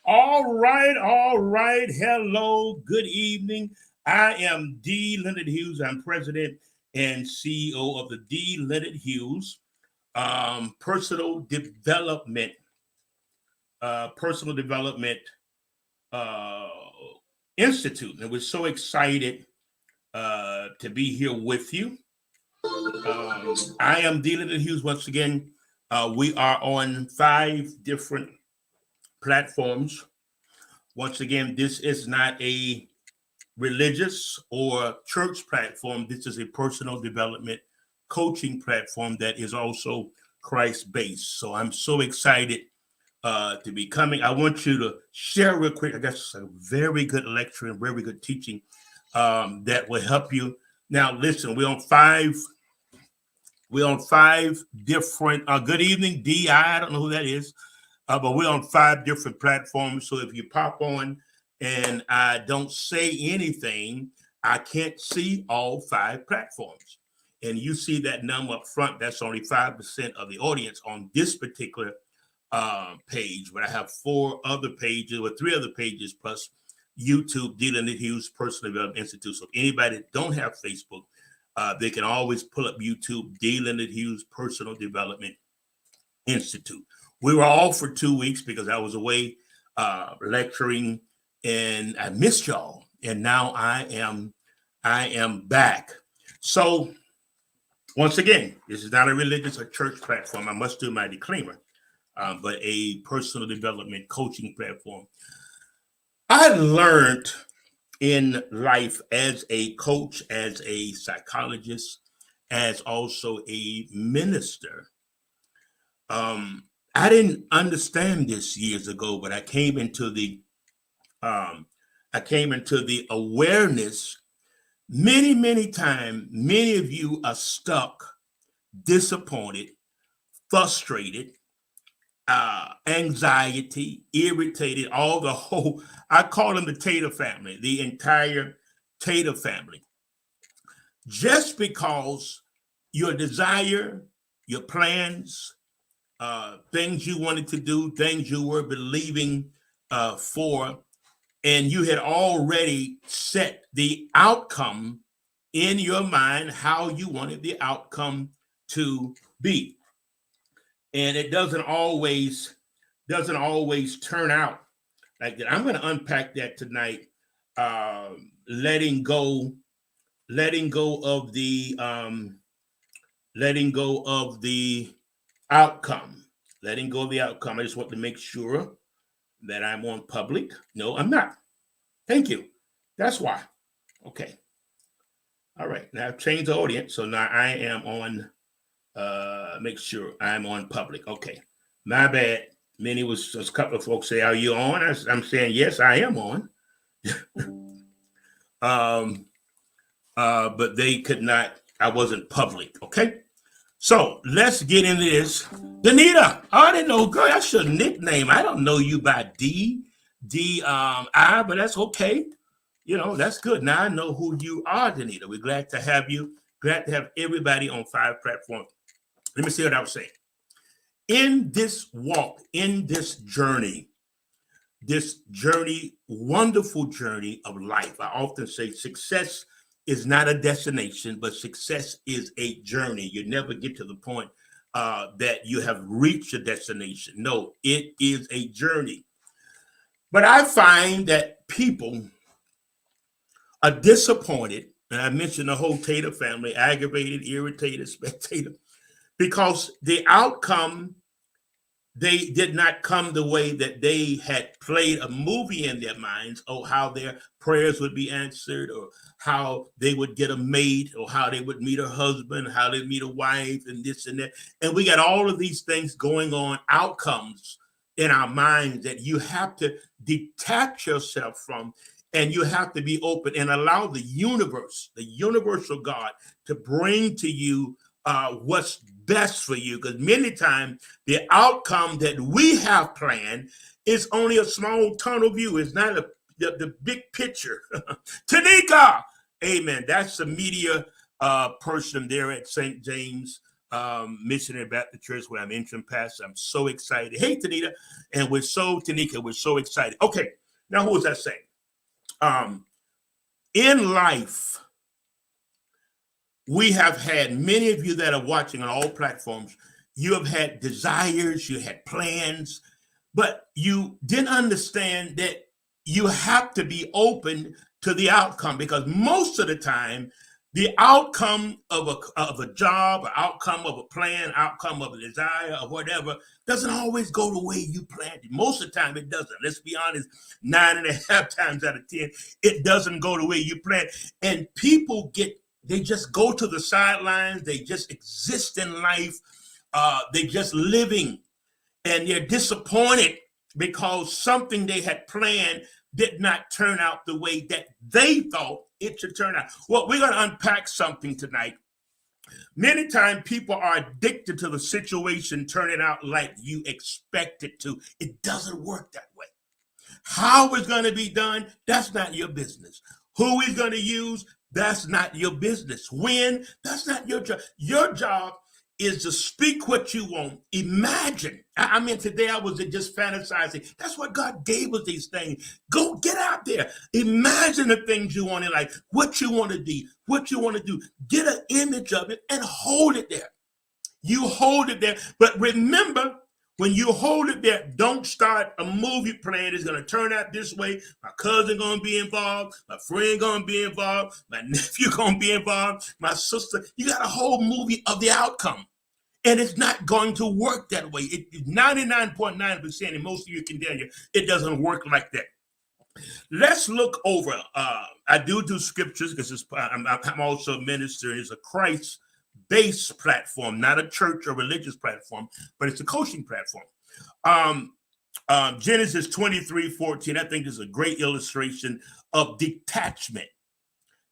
All right, all right. Hello, good evening. I am D. Leonard Hughes. I'm president and CEO of the D. Leonard Hughes Personal Development, Personal Development uh, Institute. And we're so excited to be here with you. I am D. Leonard Hughes once again. We are on 5 different platforms. Once again, this is not a religious or church platform. This is a personal development coaching platform that is also Christ based. So I'm so excited to be coming. I want you to share real quick. I got a very good lecture and very good teaching that will help you. Now, listen, we're on 5 different. Good evening, Di. I don't know who that is. But we're on 5 different platforms. So if you pop on and I don't say anything, I can't see all 5 platforms. And you see that number up front, that's only 5% of the audience on this particular page. But I have 4 other pages or 3 other pages plus YouTube, D. Leonard Hughes Personal Development Institute. So if anybody that don't have Facebook, they can always pull up YouTube, D. Leonard Hughes Personal Development Institute. We were off for 2 weeks because I was away lecturing, and I missed y'all. And now I am back. So once again, this is not a religious or church platform. I must do my disclaimer, but a personal development coaching platform. I learned in life as a coach, as a psychologist, as also a minister. I didn't understand this years ago, but I came into the awareness many times. Many of you are stuck, disappointed, frustrated, anxiety, irritated, all the whole, I call them the Tater family, the entire Tater family. Just because your desire, your plans, things you wanted to do, things you were believing for, and you had already set the outcome in your mind, how you wanted the outcome to be. And it doesn't always turn out like that. I'm going to unpack that tonight. Letting go of the outcome. Letting go of the outcome. I just want to make sure that I'm on public. No, I'm not. Thank you. That's why. Okay. All right. Now I've changed the audience. So now I am on, make sure I'm on public. Okay. My bad. Many was a couple of folks say, are you on? I'm saying, yes, I am on. but they could not. I wasn't public. Okay. So let's get into this. Danita, I didn't know, girl, that's your nickname. I don't know you by I, but that's okay. You know, that's good. Now I know who you are, Danita. We're glad to have you. Glad to have everybody on 5 platforms. Let me see what I was saying. In this walk, in this journey, wonderful journey of life, I often say success is not a destination, but success is a journey. You never get to the point that you have reached a destination. No, it is a journey. But I find that people are disappointed, and I mentioned the whole Tater family, aggravated, irritated, spectator, because the outcome, they did not come the way that they had played a movie in their minds, or how their prayers would be answered, or how they would get a mate, or how they would meet a husband, how they meet a wife, and this and that. And we got all of these things going on, outcomes in our minds that you have to detach yourself from, and you have to be open and allow the universe, the universal God, to bring to you what's best for you. Because many times the outcome that we have planned is only a small tunnel view. It's not the big picture. Tanika, amen. That's the media person there at St. James Missionary Baptist Church, where I'm interim pastor. I'm so excited. Hey, Tanika, and Tanika, we're so excited. Okay, now who was I saying? In life, we have had, many of you that are watching on all platforms, you have had desires, you had plans, but you didn't understand that you have to be open to the outcome, because most of the time, the outcome of a job, or outcome of a plan, outcome of a desire, or whatever, doesn't always go the way you planned it. Most of the time, it doesn't. Let's be honest, 9.5 times out of 10, it doesn't go the way you planned. And people they just go to the sidelines. They just exist in life. They just living, and they're disappointed because something they had planned did not turn out the way that they thought it should turn out. Well, we're going to unpack something tonight. Many times people are addicted to the situation turning out like you expect it to. It doesn't work that way. How it's going to be done, that's not your business. Who he's going to use, that's not your business. When, that's not your job. Your job is to speak what you want. Imagine. I mean, today I was just fantasizing. That's what God gave us, these things. Go get out there. Imagine the things you want in life, what you want to be, what you want to do. Get an image of it and hold it there. You hold it there. But remember, when you hold it there, don't start a movie plan. It's going to turn out this way. My cousin going to be involved. My friend going to be involved. My nephew going to be involved. My sister. You got a whole movie of the outcome. And it's not going to work that way. 99.9%, and most of you can tell you, it doesn't work like that. Let's look over. I do scriptures because I'm also a minister. It's a Christ-based platform, not a church or religious platform, but it's a coaching platform. Genesis 23:14, I think, is a great illustration of detachment.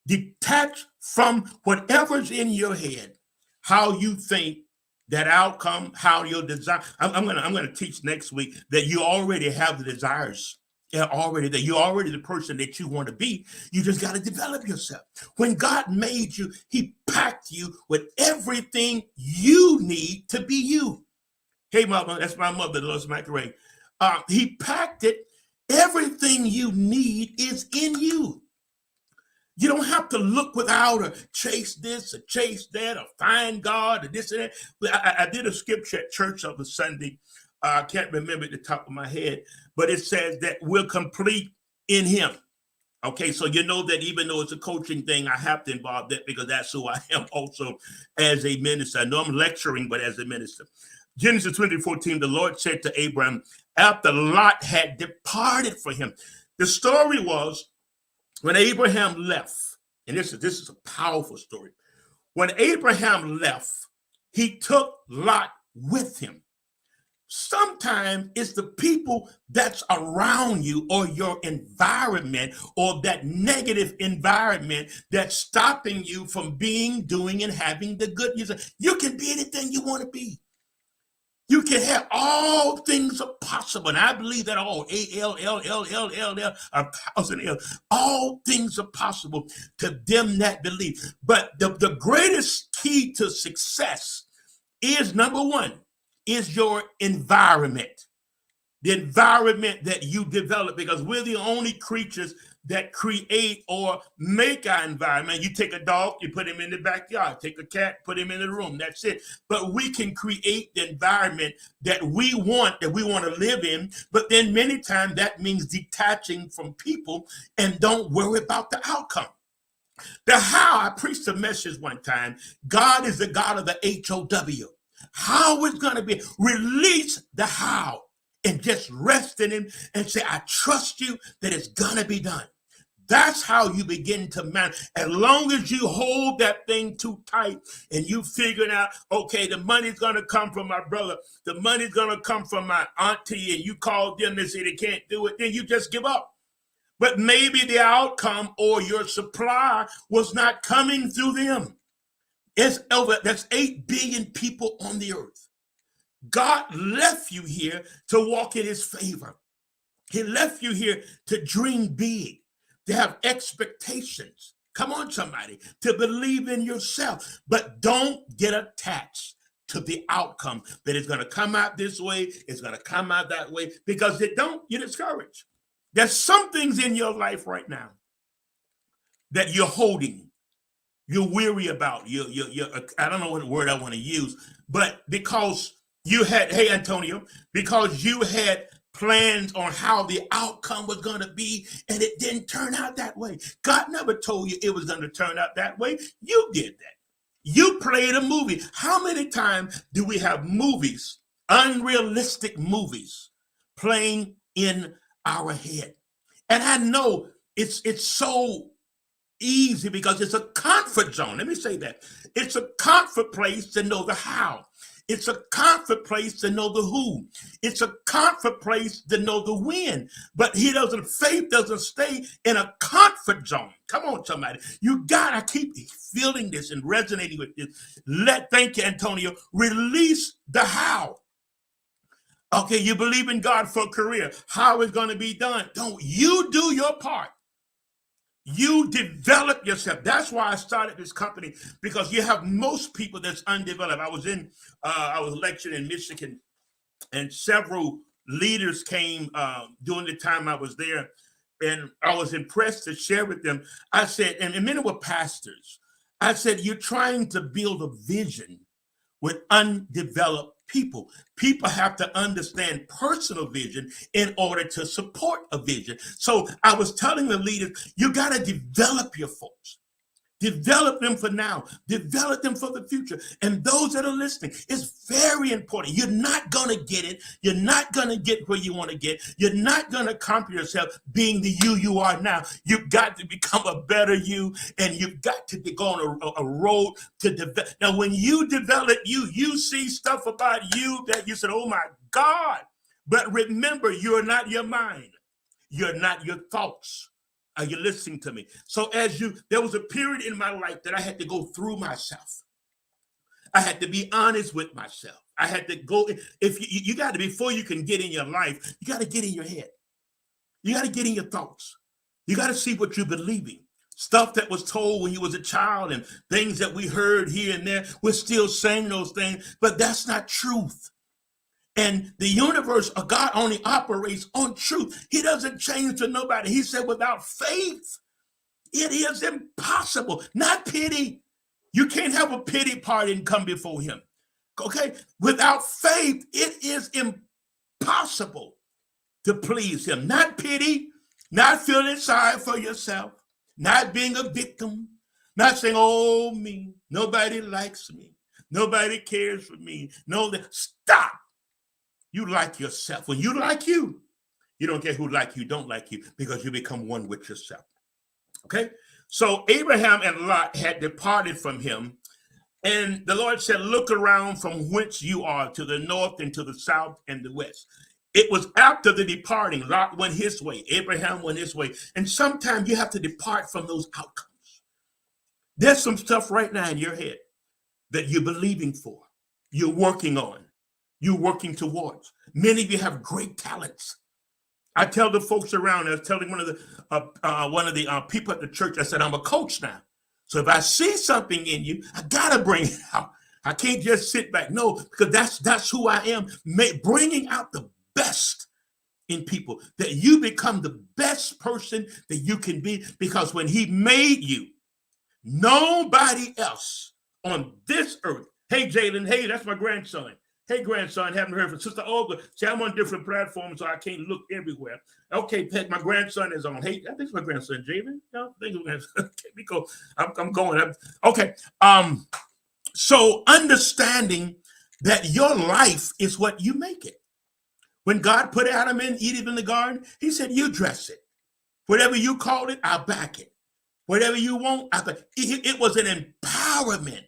Detach from whatever's in your head, how you think that outcome, how your desire. I'm gonna teach next week that you already have the desires. You're already the person that you want to be. You just got to develop yourself. When God made you, he packed you with everything you need to be you. Hey, mama, that's my mother, Lois McRae. He packed it. Everything you need is in you. You don't have to look without or chase this or chase that or find God or this and that. I did a scripture at church on a Sunday. I can't remember at the top of my head, but it says that we're complete in him. Okay, so you know that even though it's a coaching thing, I have to involve that because that's who I am also as a minister. I know I'm lecturing, but as a minister. Genesis 20:14, the Lord said to Abraham, after Lot had departed from him. The story was, when Abraham left, and this is a powerful story. When Abraham left, he took Lot with him. Sometimes it's the people that's around you or your environment or that negative environment that's stopping you from being, doing, and having the good news. You can be anything you want to be. You can have all things are possible. And I believe that all, A-L-L-L-L-L-L, 1,000 L, all things are possible to them that believe. But the greatest key to success is, number one, is your environment. The environment that you develop, because we're the only creatures that create or make our environment. You take a dog, you put him in the backyard. Take a cat, put him in the room. That's it. But we can create the environment that we want to live in. But then many times that means detaching from people and don't worry about the outcome. The how, I preached a message one time. God is the God of the H-O-W. How it's going to be. Release the how and just rest in him and say, I trust you that it's going to be done. That's how you begin to manage. As long as you hold that thing too tight and you figuring out, okay, the money's going to come from my brother. The money's going to come from my auntie, and you call them and say they can't do it. Then you just give up. But maybe the outcome or your supply was not coming through them. That's 8 billion people on the earth. God left you here to walk in his favor. He left you here to dream big, to have expectations. Come on, somebody, to believe in yourself. But don't get attached to the outcome that is going to come out this way, it's going to come out that way, because you're discouraged. There's some things in your life right now that you're holding, you're weary about. I don't know what word I want to use, but because you had, hey, Antonio, because you had plans on how the outcome was going to be, and it didn't turn out that way. God never told you it was going to turn out that way. You did that. You played a movie. How many times do we have movies, unrealistic movies, playing in our head? And I know it's so easy because it's a comfort zone. Let me say that. It's a comfort place to know the how. It's a comfort place to know the who. It's a comfort place to know the when. But faith doesn't stay in a comfort zone. Come on, somebody. You gotta keep feeling this and resonating with this. Thank you, Antonio. Release the how. Okay, you believe in God for a career. How it's going to be done? Don't you do your part. You develop yourself. That's why I started this company, because you have most people that's undeveloped. I was lecturing in Michigan, and several leaders came during the time I was there, and I was impressed to share with them. I said, and many were pastors. I said, you're trying to build a vision with undeveloped people. People have to understand personal vision in order to support a vision. So I was telling the leaders, you got to develop your folks. Develop them for now. Develop them for the future. And those that are listening, it's very important. You're not going to get it. You're not going to get where you want to get. You're not going to accomplish yourself being the you are now. You've got to become a better you, and you've got to go on a road to develop. Now, when you develop you see stuff about you that you said, oh my God. But remember, you're not your mind. You're not your thoughts. Are you listening to me? So there was a period in my life that I had to go through myself. I had to be honest with myself. I had to go, you got to, before you can get in your life, you got to get in your head. You got to get in your thoughts. You got to see what you're believing. Stuff that was told when you was a child and things that we heard here and there, we're still saying those things, but that's not truth. And the universe of God only operates on truth. He doesn't change to nobody. He said, without faith, it is impossible. Not pity. You can't have a pity party and come before him. Okay? Without faith, it is impossible to please him. Not pity, not feeling sorry for yourself, not being a victim, not saying, oh, me, nobody likes me, nobody cares for me. No, stop. You like yourself. When you like you don't care who like you, don't like you, because you become one with yourself. Okay? So Abraham and Lot had departed from him And the Lord said, look around from whence you are, to the north and to the south and the west. It was after the departing. Lot went his way. Abraham went his way. And sometimes you have to depart from those outcomes. There's some stuff right now in your head that you're believing for, you're working on, you're working towards. Many of you have great talents. I tell the folks around, I was telling one of the people at the church, I said, I'm a coach now. So if I see something in you, I gotta bring it out. I can't just sit back. No, because that's who I am, bringing out the best in people, that you become the best person that you can be, because when he made you, nobody else on this earth. Hey, Jalen. Hey, that's my grandson. Hey, grandson, haven't heard from Sister Olga. See, I'm on different platforms, so I can't look everywhere. Okay, Pet, my grandson is on. Hey, I think it's my grandson, Jalen. No, I think it's my grandson. Okay, because I'm going. Okay. So understanding that your life is what you make it. When God put Adam and Eve in the garden, he said, you dress it. Whatever you call it, I'll back it. Whatever you want, it was an empowerment.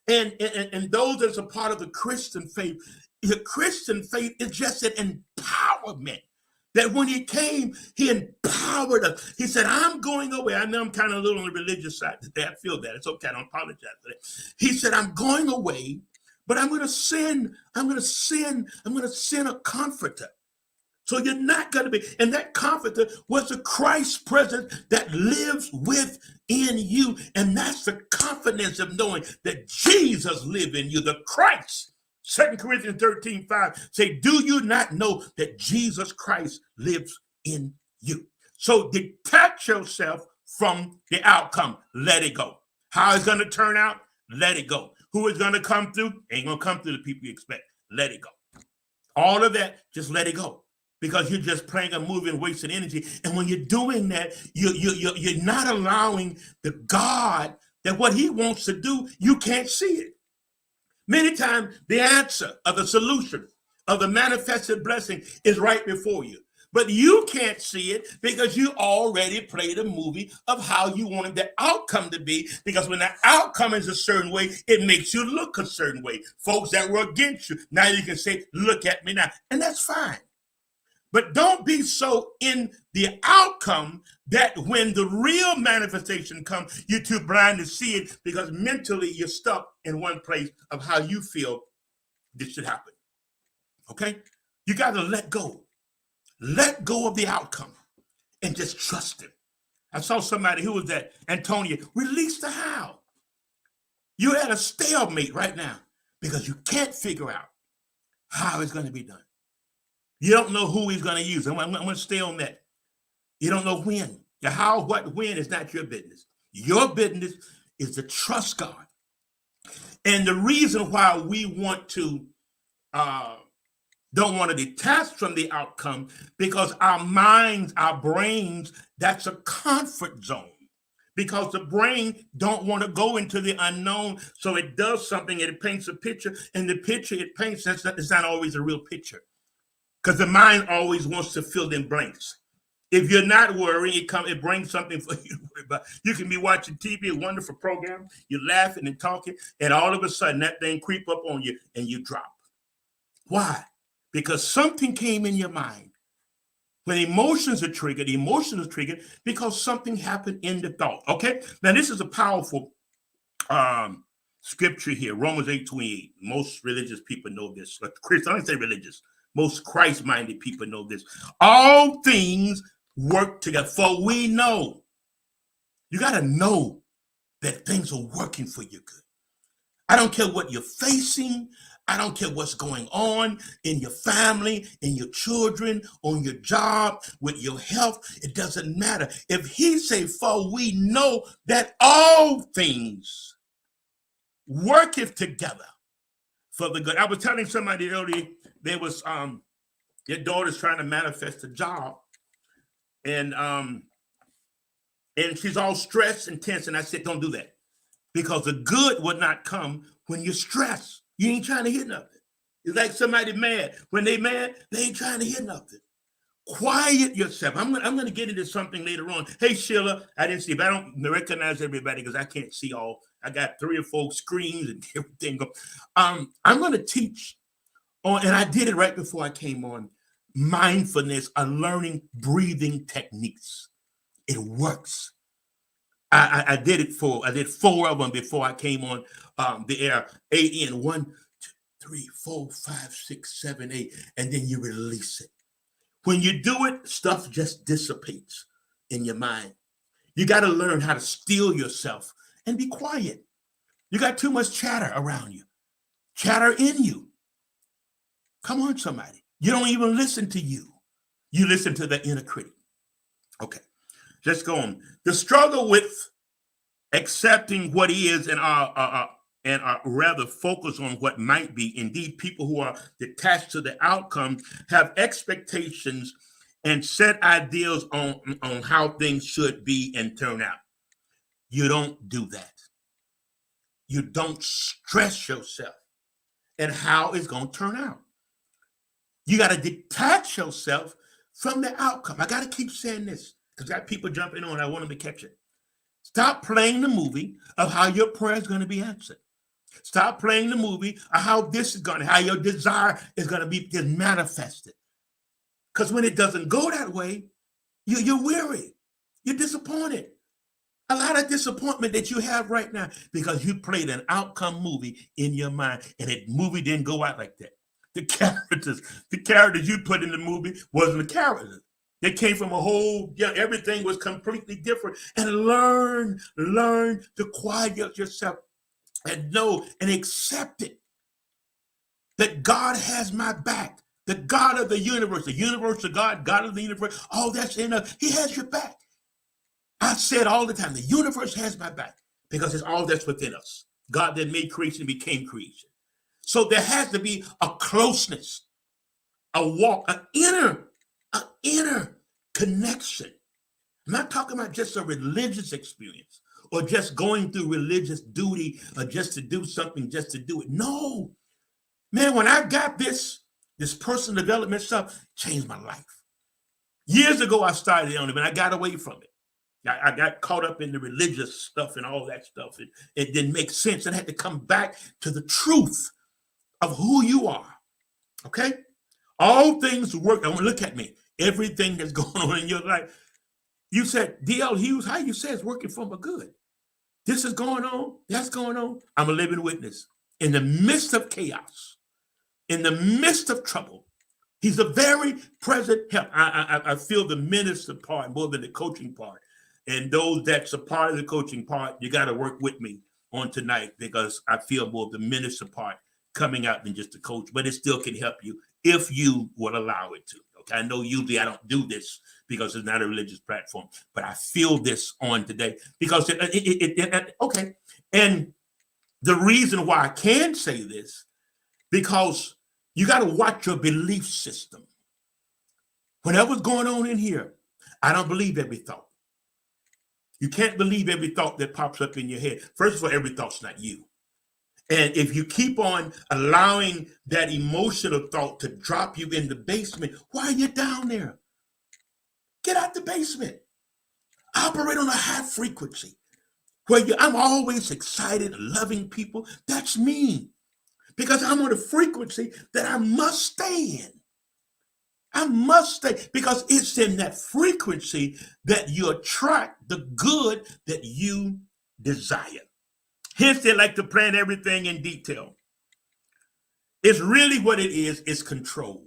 And those that's a part of the Christian faith, the Christian faith is just an empowerment. That when he came, he empowered us. He said, I'm going away. I know I'm kind of a little on the religious side today. I feel that. It's okay. I don't apologize for that. He said, I'm going away, but I'm going to send a comforter. So you're not going to be, and that comforter was the Christ presence that lives within you. And that's the confidence of knowing that Jesus lives in you, the Christ. 2 Corinthians 13:5 say, do you not know that Jesus Christ lives in you? So detach yourself from the outcome. Let it go. How it's going to turn out? Let it go. Who is going to come through? Ain't going to come through the people you expect. Let it go. All of that, just let it go. Because you're just playing a movie and wasting energy. And when you're doing that, you're not allowing the God that what he wants to do, you can't see it. Many times the answer of the solution of the manifested blessing is right before you. But you can't see it because you already played a movie of how you wanted the outcome to be. Because when the outcome is a certain way, it makes you look a certain way. Folks that were against you, now you can say, look at me now. And that's fine. But don't be so in the outcome that when the real manifestation comes, you're too blind to see it because mentally you're stuck in one place of how you feel this should happen. Okay? You got to let go. Let go of the outcome and just trust it. I saw somebody, who was that? Antonia, release the how. You're at a stalemate right now because you can't figure out how it's going to be done. You don't know who he's going to use. I'm going to stay on that. You don't know when. The how, what, when is not your business. Your business is to trust God. And the reason why we want to, don't want to detach from the outcome, because our minds, our brains, that's a comfort zone. Because the brain don't want to go into the unknown. So it does something, it paints a picture, and the picture it paints, it's not always a real picture. Because the mind always wants to fill in blanks. If you're not worrying, it brings something for you to worry about. You can be watching TV, a wonderful program, you're laughing and talking, and all of a sudden that thing creep up on you and you drop. Why? Because something came in your mind. When emotions are triggered, because something happened in the thought. Okay? Now this is a powerful scripture here, Romans 8:28. Most religious people know this. But Christians, I don't say religious. Most Christ-minded people know this. All things work together. For we know. You got to know that things are working for you good. I don't care what you're facing. I don't care what's going on in your family, in your children, on your job, with your health. It doesn't matter. If he say, for we know that all things worketh together for the good. I was telling somebody earlier, there was their daughter's trying to manifest a job, and she's all stressed and tense. And I said, don't do that, because the good would not come when you're stressed. You ain't trying to hit nothing. It's like somebody mad. When they mad, they ain't trying to hit nothing. Quiet yourself. I'm gonna get into something later on. Hey Sheila, I didn't see, but I don't recognize everybody because I can't see all. I got 3 or 4 screens and everything. I'm gonna teach on, and I did it right before I came on, mindfulness, learning breathing techniques. It works. I did it I did 4 of them before I came on the air. 8 in 1, 2, 3, 4, 5, 6, 7, 8, and then you release it. When you do it, stuff just dissipates in your mind. You got to learn how to still yourself and be quiet. You got too much chatter around you, chatter in you. Come on, somebody. You don't even listen to you. You listen to the inner critic. Okay, let's go on. The struggle with accepting what is and rather focus on what might be. Indeed, people who are detached to the outcome have expectations and set ideals on how things should be and turn out. You don't do that. You don't stress yourself and how it's going to turn out. You got to detach yourself from the outcome. I got to keep saying this because I got people jumping on. I want them to catch it. Stop playing the movie of how your prayer is going to be answered. Stop playing the movie of how this is going to, how your desire is going to be manifested. Because when it doesn't go that way, you're weary. You're disappointed. A lot of disappointment that you have right now because you played an outcome movie in your mind and that movie didn't go out like that. The characters you put in the movie wasn't the characters. They came from a whole, everything was completely different. And learn to quiet yourself and know and accept it. That God has my back. The God of the universe of God, God of the universe, all that's in us, he has your back. I said all the time, the universe has my back because it's all that's within us. God that made creation became creation. So there has to be a closeness, a walk, an inner connection. I'm not talking about just a religious experience or just going through religious duty or just to do something, just to do it. No, man, when I got this personal development stuff, changed my life. Years ago, I started on it, but I got away from it. I got caught up in the religious stuff and all that stuff. It didn't make sense. I had to come back to the truth of who you are. Okay? All things work. And look at me. Everything that's going on in your life. You said, D.L. Hughes, how you say it's working for my good? This is going on. That's going on. I'm a living witness. In the midst of chaos, in the midst of trouble, he's a very present help. I feel the minister part more than the coaching part. And those that's a part of the coaching part, you got to work with me on tonight because I feel more the minister part coming out than just the coach, but it still can help you if you will allow it to. Okay, I know usually I don't do this because it's not a religious platform, but I feel this on today because okay. And the reason why I can say this, because you got to watch your belief system. Whatever's going on in here, I don't believe every thought. You can't believe every thought that pops up in your head. First of all, every thought's not you. And if you keep on allowing that emotional thought to drop you in the basement, why are you down there? Get out the basement. Operate on a high frequency where I'm always excited, loving people. That's me because I'm on a frequency that I must stay in. I must stay because it's in that frequency that you attract the good that you desire. Hence, they like to plan everything in detail. It's really what it is control.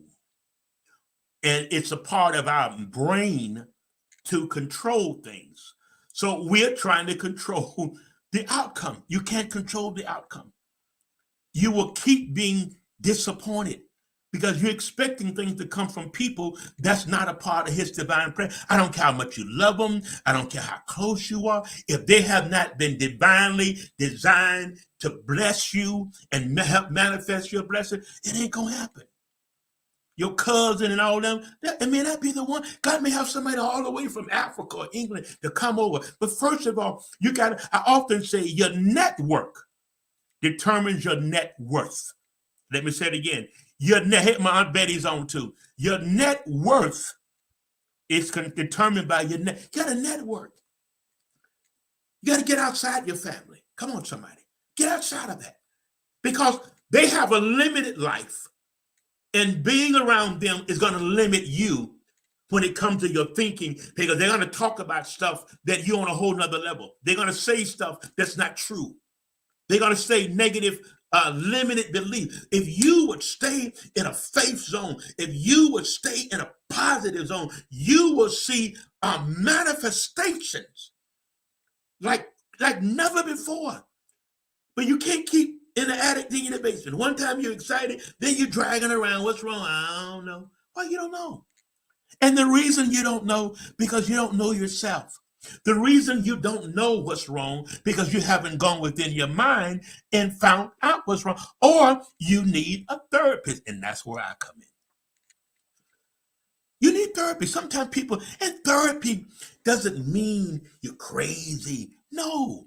And it's a part of our brain to control things. So we're trying to control the outcome. You can't control the outcome. You will keep being disappointed because you're expecting things to come from people that's not a part of his divine plan. I don't care how much you love them. I don't care how close you are. If they have not been divinely designed to bless you and help manifest your blessing, it ain't going to happen. Your cousin and all them, it may not be the one. God may have somebody all the way from Africa or England to come over. But first of all, I often say your network determines your net worth. Let me say it again. Your net, my Aunt Betty's on too. Your net worth It's determined by your net. You got a network. You got to get outside your family. Come on, somebody. Get outside of that. Because they have a limited life. And being around them is going to limit you when it comes to your thinking, because they're going to talk about stuff that you're on a whole nother level. They're going to say stuff that's not true. They're going to say negative, limited belief. If you would stay in a faith zone, if you would stay in a positive zone, you will see manifestations like never before. But you can't keep in the attic, then in the basement. One time you're excited, then you're dragging around. What's wrong? I don't know. Well, you don't know. And the reason you don't know, because you don't know yourself. The reason you don't know what's wrong, because you haven't gone within your mind and found out what's wrong. Or you need a therapist, and that's where I come in. You need therapy. Sometimes people, and therapy doesn't mean you're crazy. No.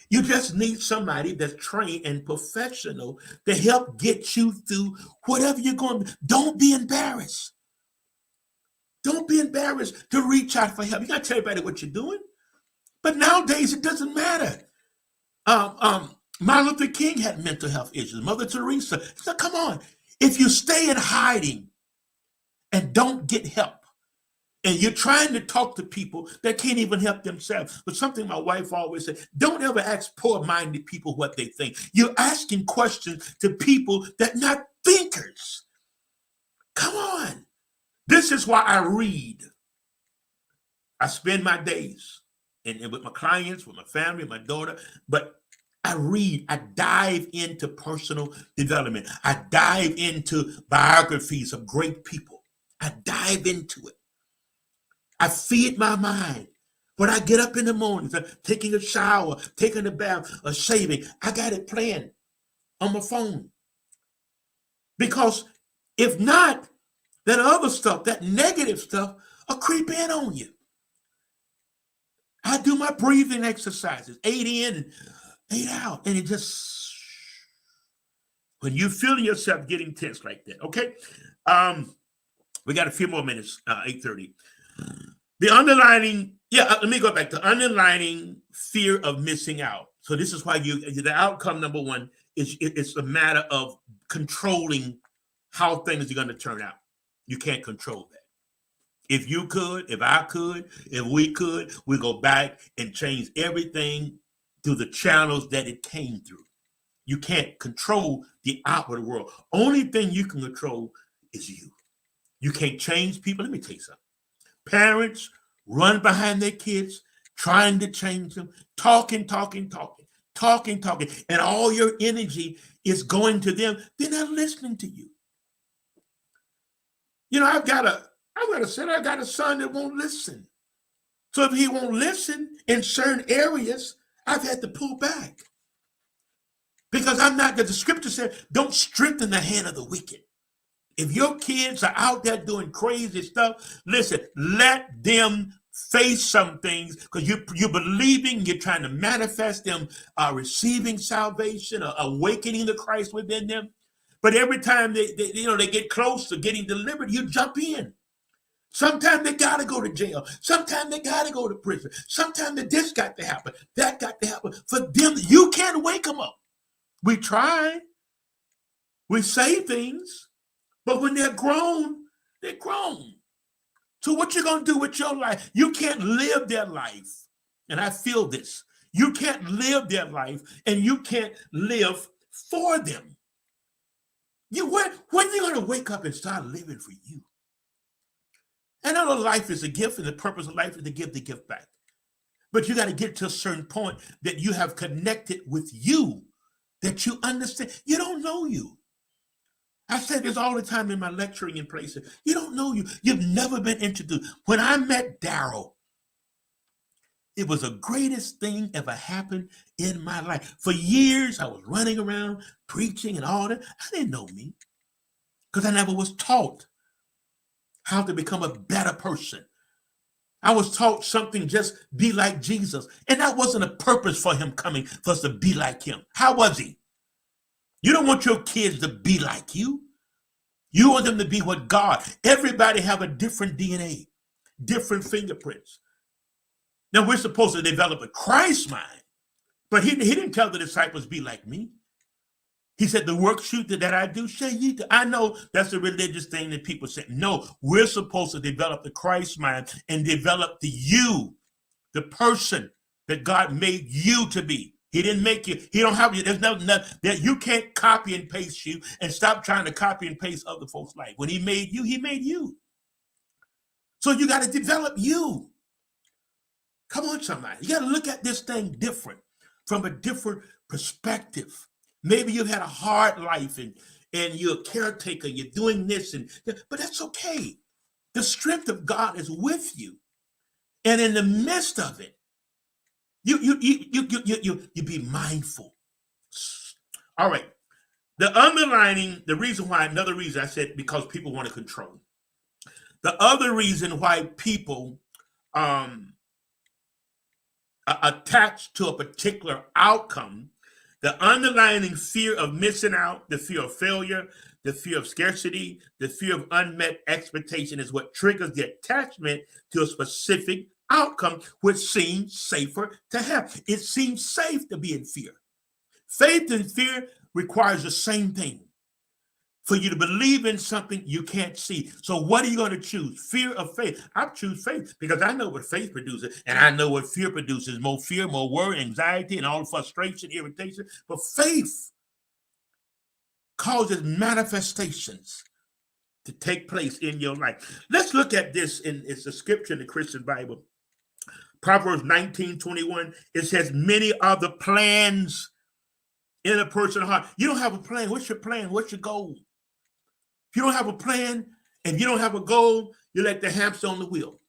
You just need somebody that's trained and professional to help get you through whatever you're going to. Don't be embarrassed. Don't be embarrassed to reach out for help. You got to tell everybody what you're doing. But nowadays, it doesn't matter. Martin Luther King had mental health issues. Mother Teresa. So come on. If you stay in hiding and don't get help, and you're trying to talk to people that can't even help themselves. But something my wife always said, don't ever ask poor-minded people what they think. You're asking questions to people that are not thinkers. Come on. This is why I read. I spend my days and with my clients, with my family, my daughter, but I read. I dive into personal development. I dive into biographies of great people. I dive into it. I feed my mind. When I get up in the morning, taking a shower, taking a bath, or shaving, I got it playing on my phone. Because if not, that other stuff, that negative stuff, will creep in on you. I do my breathing exercises, 8 in and 8 out, and it just, when you feel yourself getting tense like that, okay? We got a few more minutes, 8:30. The underlining, let me go back. The underlining fear of missing out. So this is why the outcome, number one, is it's a matter of controlling how things are going to turn out. You can't control that. If you could, if I could, if we could, we go back and change everything through the channels that it came through. You can't control the outward world. Only thing you can control is you. You can't change people. Let me tell you something. Parents run behind their kids, trying to change them, talking, and all your energy is going to them. They're not listening to you. You know, I've got a son that won't listen. So if he won't listen in certain areas, I've had to pull back. Because the scripture said, don't strengthen the hand of the wicked. If your kids are out there doing crazy stuff, listen, let them face some things, because you're believing, you're trying to manifest them receiving salvation, or awakening the Christ within them. But every time they get close to getting delivered, you jump in. Sometimes they got to go to jail. Sometimes they got to go to prison. Sometimes this got to happen. That got to happen. For them, you can't wake them up. We try. We say things. But when they're grown, they're grown. So what you going to do with your life? You can't live their life. And I feel this. You can't live their life, and you can't live for them. When are you going to wake up and start living for you? And I know life is a gift, and the purpose of life is to give the gift back. But you got to get to a certain point that you have connected with you, that you understand. You don't know you. I say this all the time in my lecturing in places. You don't know you. You've never been introduced. When I met Daryl, it was the greatest thing ever happened in my life. For years, I was running around preaching and all that. I didn't know me, because I never was taught how to become a better person. I was taught something, just be like Jesus. And that wasn't a purpose for him coming, for us to be like him. How was he? You don't want your kids to be like you. You want them to be what God. Everybody have a different DNA. different fingerprints. Now, we're supposed to develop a Christ mind, but he didn't tell the disciples, be like me. He said, the work that I do, shall ye do. I know that's a religious thing that people say. No, we're supposed to develop the Christ mind and develop the you, the person that God made you to be. He didn't make you. He don't have you. There's nothing that you can't copy and paste you, and stop trying to copy and paste other folks' life. When he made you, he made you. So you got to develop you. Come on, somebody. You got to look at this thing different, from a different perspective. Maybe you've had a hard life and you're a caretaker, you're doing this, but that's okay. The strength of God is with you. And in the midst of it, you be mindful. All right. Another reason I said, because people want to control. The other reason why people are attached to a particular outcome, the underlying fear of missing out, the fear of failure, the fear of scarcity, the fear of unmet expectation is what triggers the attachment to a specific outcome, which seems safer to have. It seems safe to be in fear. Faith and fear requires the same thing. For you to believe in something you can't see. So what are you going to choose? Fear or faith? I choose faith because I know what faith produces, and I know what fear produces. More fear, more worry, anxiety, and all frustration, irritation. But faith causes manifestations to take place in your life. Let's look at this. It's a scripture in the Christian Bible. Proverbs 19:21. It says, many are the plans in a person's heart. You don't have a plan. What's your plan? What's your goal? If you don't have a plan and you don't have a goal, you're like the hamster on the wheel.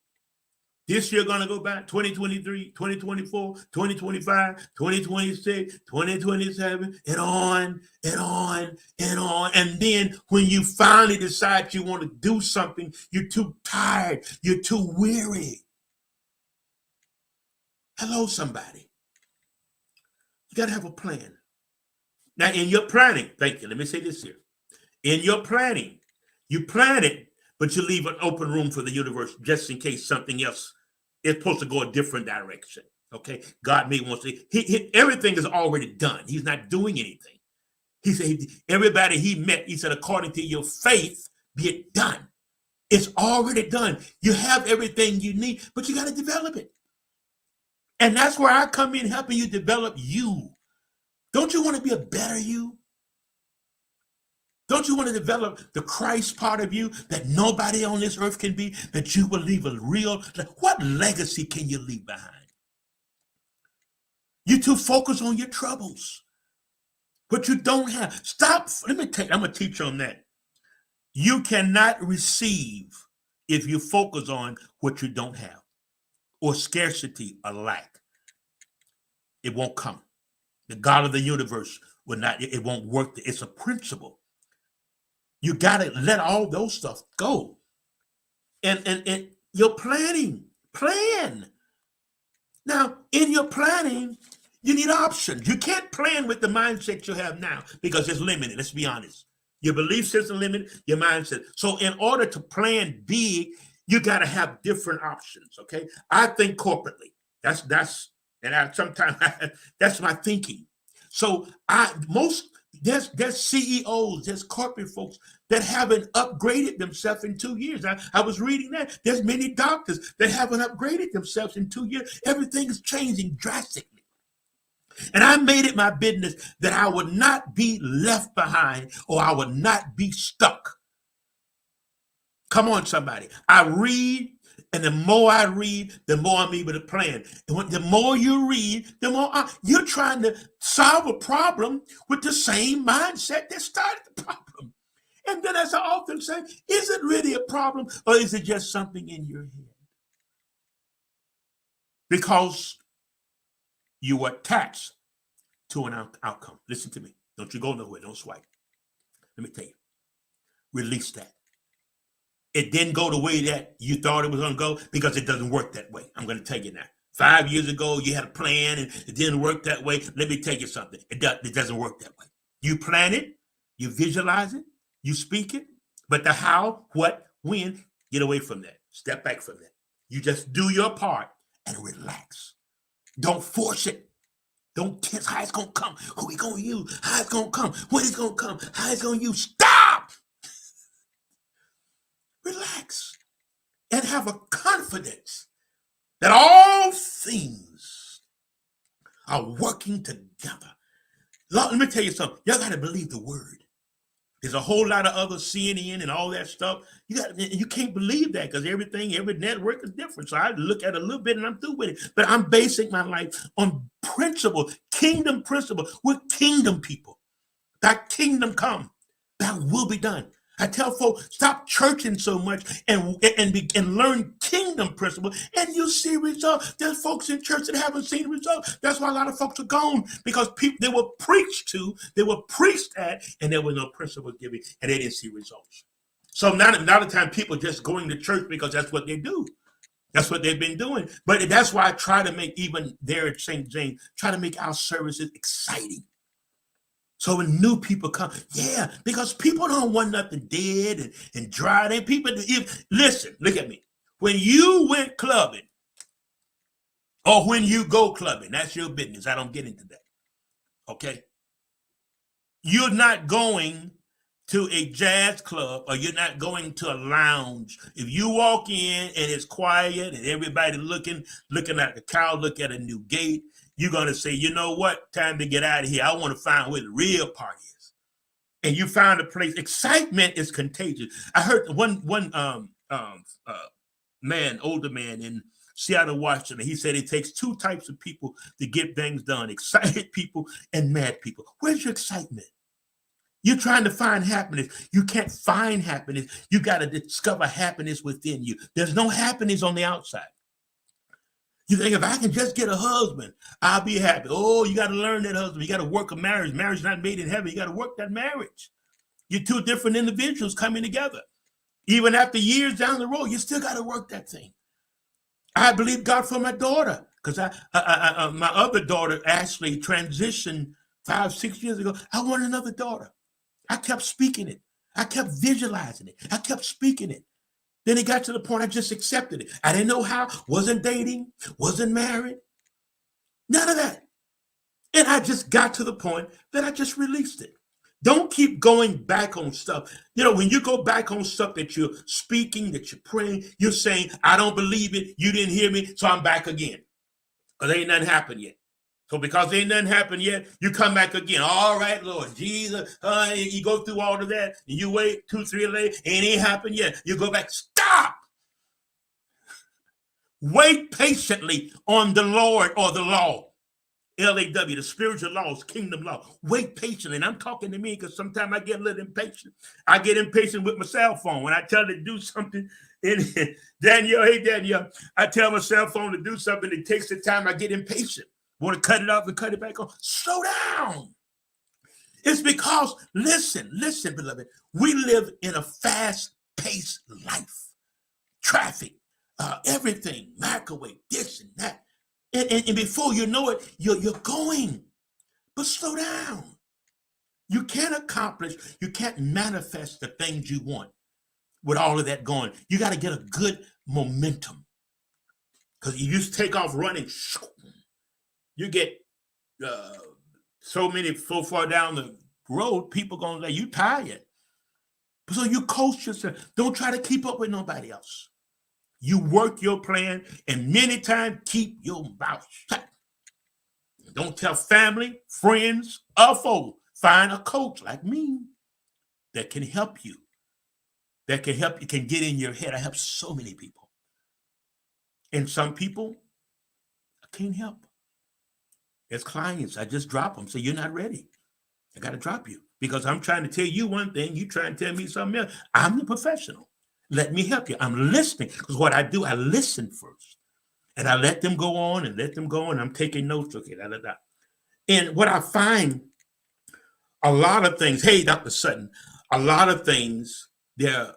This year going to go by, 2023, 2024, 2025, 2026, 2027, and on and on and on. And then when you finally decide you want to do something, you're too tired. You're too weary. Hello, somebody. You got to have a plan. Now, in your planning, thank you. Let me say this here. In your planning, you plan it, but you leave an open room for the universe just in case something else is supposed to go a different direction. Okay, God may want to. Everything is already done. He's not doing anything. He said, everybody he met, he said, according to your faith, be it done. It's already done. You have everything you need, but you got to develop it. And that's where I come in helping you develop you. Don't you want to be a better you? Don't you want to develop the Christ part of you that nobody on this earth can be, that you will leave a real, what legacy can you leave behind? You too focus on your troubles, but you don't have. Stop. I'm going to teach you on that. You cannot receive if you focus on what you don't have, or scarcity or lack. It won't come. The God of the universe will not, it won't work. It's a principle. You got to let all those stuff go. And your plan. Now, in your planning, you need options. You can't plan with the mindset you have now because it's limited. Let's be honest. Your belief system limited, your mindset. So in order to plan big, you got to have different options, okay? I think corporately. That's my thinking. So there's CEOs, there's corporate folks that haven't upgraded themselves in 2 years. I was reading that. There's many doctors that haven't upgraded themselves in 2 years. Everything is changing drastically. And I made it my business that I would not be left behind, or I would not be stuck. Come on, somebody. I read, and the more I read, the more I'm able to plan. And the more you read, the more you're trying to solve a problem with the same mindset that started the problem. And then, as I often say, is it really a problem, or is it just something in your head? Because you were attached to an outcome. Listen to me. Don't you go nowhere. Don't swipe. Let me tell you. Release that. It didn't go the way that you thought it was going to go, because it doesn't work that way. I'm going to tell you now. 5 years ago, you had a plan and it didn't work that way. Let me tell you something. It doesn't work that way. You plan it, you visualize it, you speak it, but the how, what, when, get away from that. Step back from that. You just do your part and relax. Don't force it. Don't tense how it's going to come. Who we going to use? How it's going to come? When it's going to come? How it's going to use? Stop! Relax. And have a confidence that all things are working together. Let me tell you something. Y'all got to believe the word. There's a whole lot of other CNN and all that stuff. You can't believe that because every network is different. So I look at it a little bit and I'm through with it. But I'm basing my life on principle, kingdom principle. We're kingdom people. Thy kingdom come, thy will be done. I tell folks, stop churching so much and learn kingdom principle, and you'll see results. There's folks in church that haven't seen results. That's why a lot of folks are gone, because people they were preached to, they were preached at, and there was no principle given, and they didn't see results. So now the time people just going to church because that's what they do. That's what they've been doing. But that's why I try to make, even there at St. James, try to make our services exciting. So when new people come, yeah, because people don't want nothing dead and dry. Listen, look at me. When you went clubbing, or when you go clubbing, that's your business. I don't get into that. Okay? You're not going to a jazz club, or you're not going to a lounge. If you walk in and it's quiet and everybody looking at the cow, look at a new gate, you're going to say, you know what? Time to get out of here. I want to find where the real party is. And you found a place. Excitement is contagious. I heard one older man in Seattle, Washington. He said it takes two types of people to get things done: excited people and mad people. Where's your excitement? You're trying to find happiness. You can't find happiness. You got to discover happiness within you. There's no happiness on the outside. You think, if I can just get a husband, I'll be happy. Oh, you got to learn that husband. You got to work a marriage. Marriage is not made in heaven. You got to work that marriage. You're two different individuals coming together. Even after years down the road, you still got to work that thing. I believe God for my daughter, because my other daughter actually transitioned 5-6 years ago. I want another daughter. I kept speaking it. I kept visualizing it. I kept speaking it. Then it got to the point I just accepted it. I didn't know how, wasn't dating, wasn't married, none of that. And I just got to the point that I just released it. Don't keep going back on stuff. You know, when you go back on stuff that you're speaking, that you're praying, you're saying, I don't believe it, you didn't hear me, so I'm back again. Because ain't nothing happened yet. So because ain't nothing happened yet, you come back again. All right, Lord Jesus. You go through all of that, and you wait 2-3 days later, and it ain't happened yet. You go back. Stop. Wait patiently on the Lord, or the law. LAW, the spiritual laws, kingdom law. Wait patiently. And I'm talking to me because sometimes I get a little impatient. I get impatient with my cell phone. When I tell it to do something, Danielle, hey, Danielle, I tell my cell phone to do something. It takes the time. I get impatient. Want to cut it off and cut it back on. Slow down. It's because, listen, beloved, we live in a fast-paced life. Traffic, everything, microwave, this and that. And before you know it, you're going. But slow down. You can't accomplish, you can't manifest the things you want with all of that going. You got to get a good momentum. Because you just take off running, you get so far down the road, people going to say, you tired. So you coach yourself. Don't try to keep up with nobody else. You work your plan, and many times keep your mouth shut. Don't tell family, friends, or foes. Find a coach like me that can help you. That can help you, can get in your head. I help so many people. And some people I can't help. As clients, I just drop them. Say, you're not ready. I got to drop you because I'm trying to tell you one thing. You trying to tell me something else. I'm the professional. Let me help you. I'm listening, because what I do, I listen first. And I let them go on and let them go, and I'm taking notes. Okay, da, da, da. And what I find, a lot of things, hey, Dr. Sutton, a lot of things they're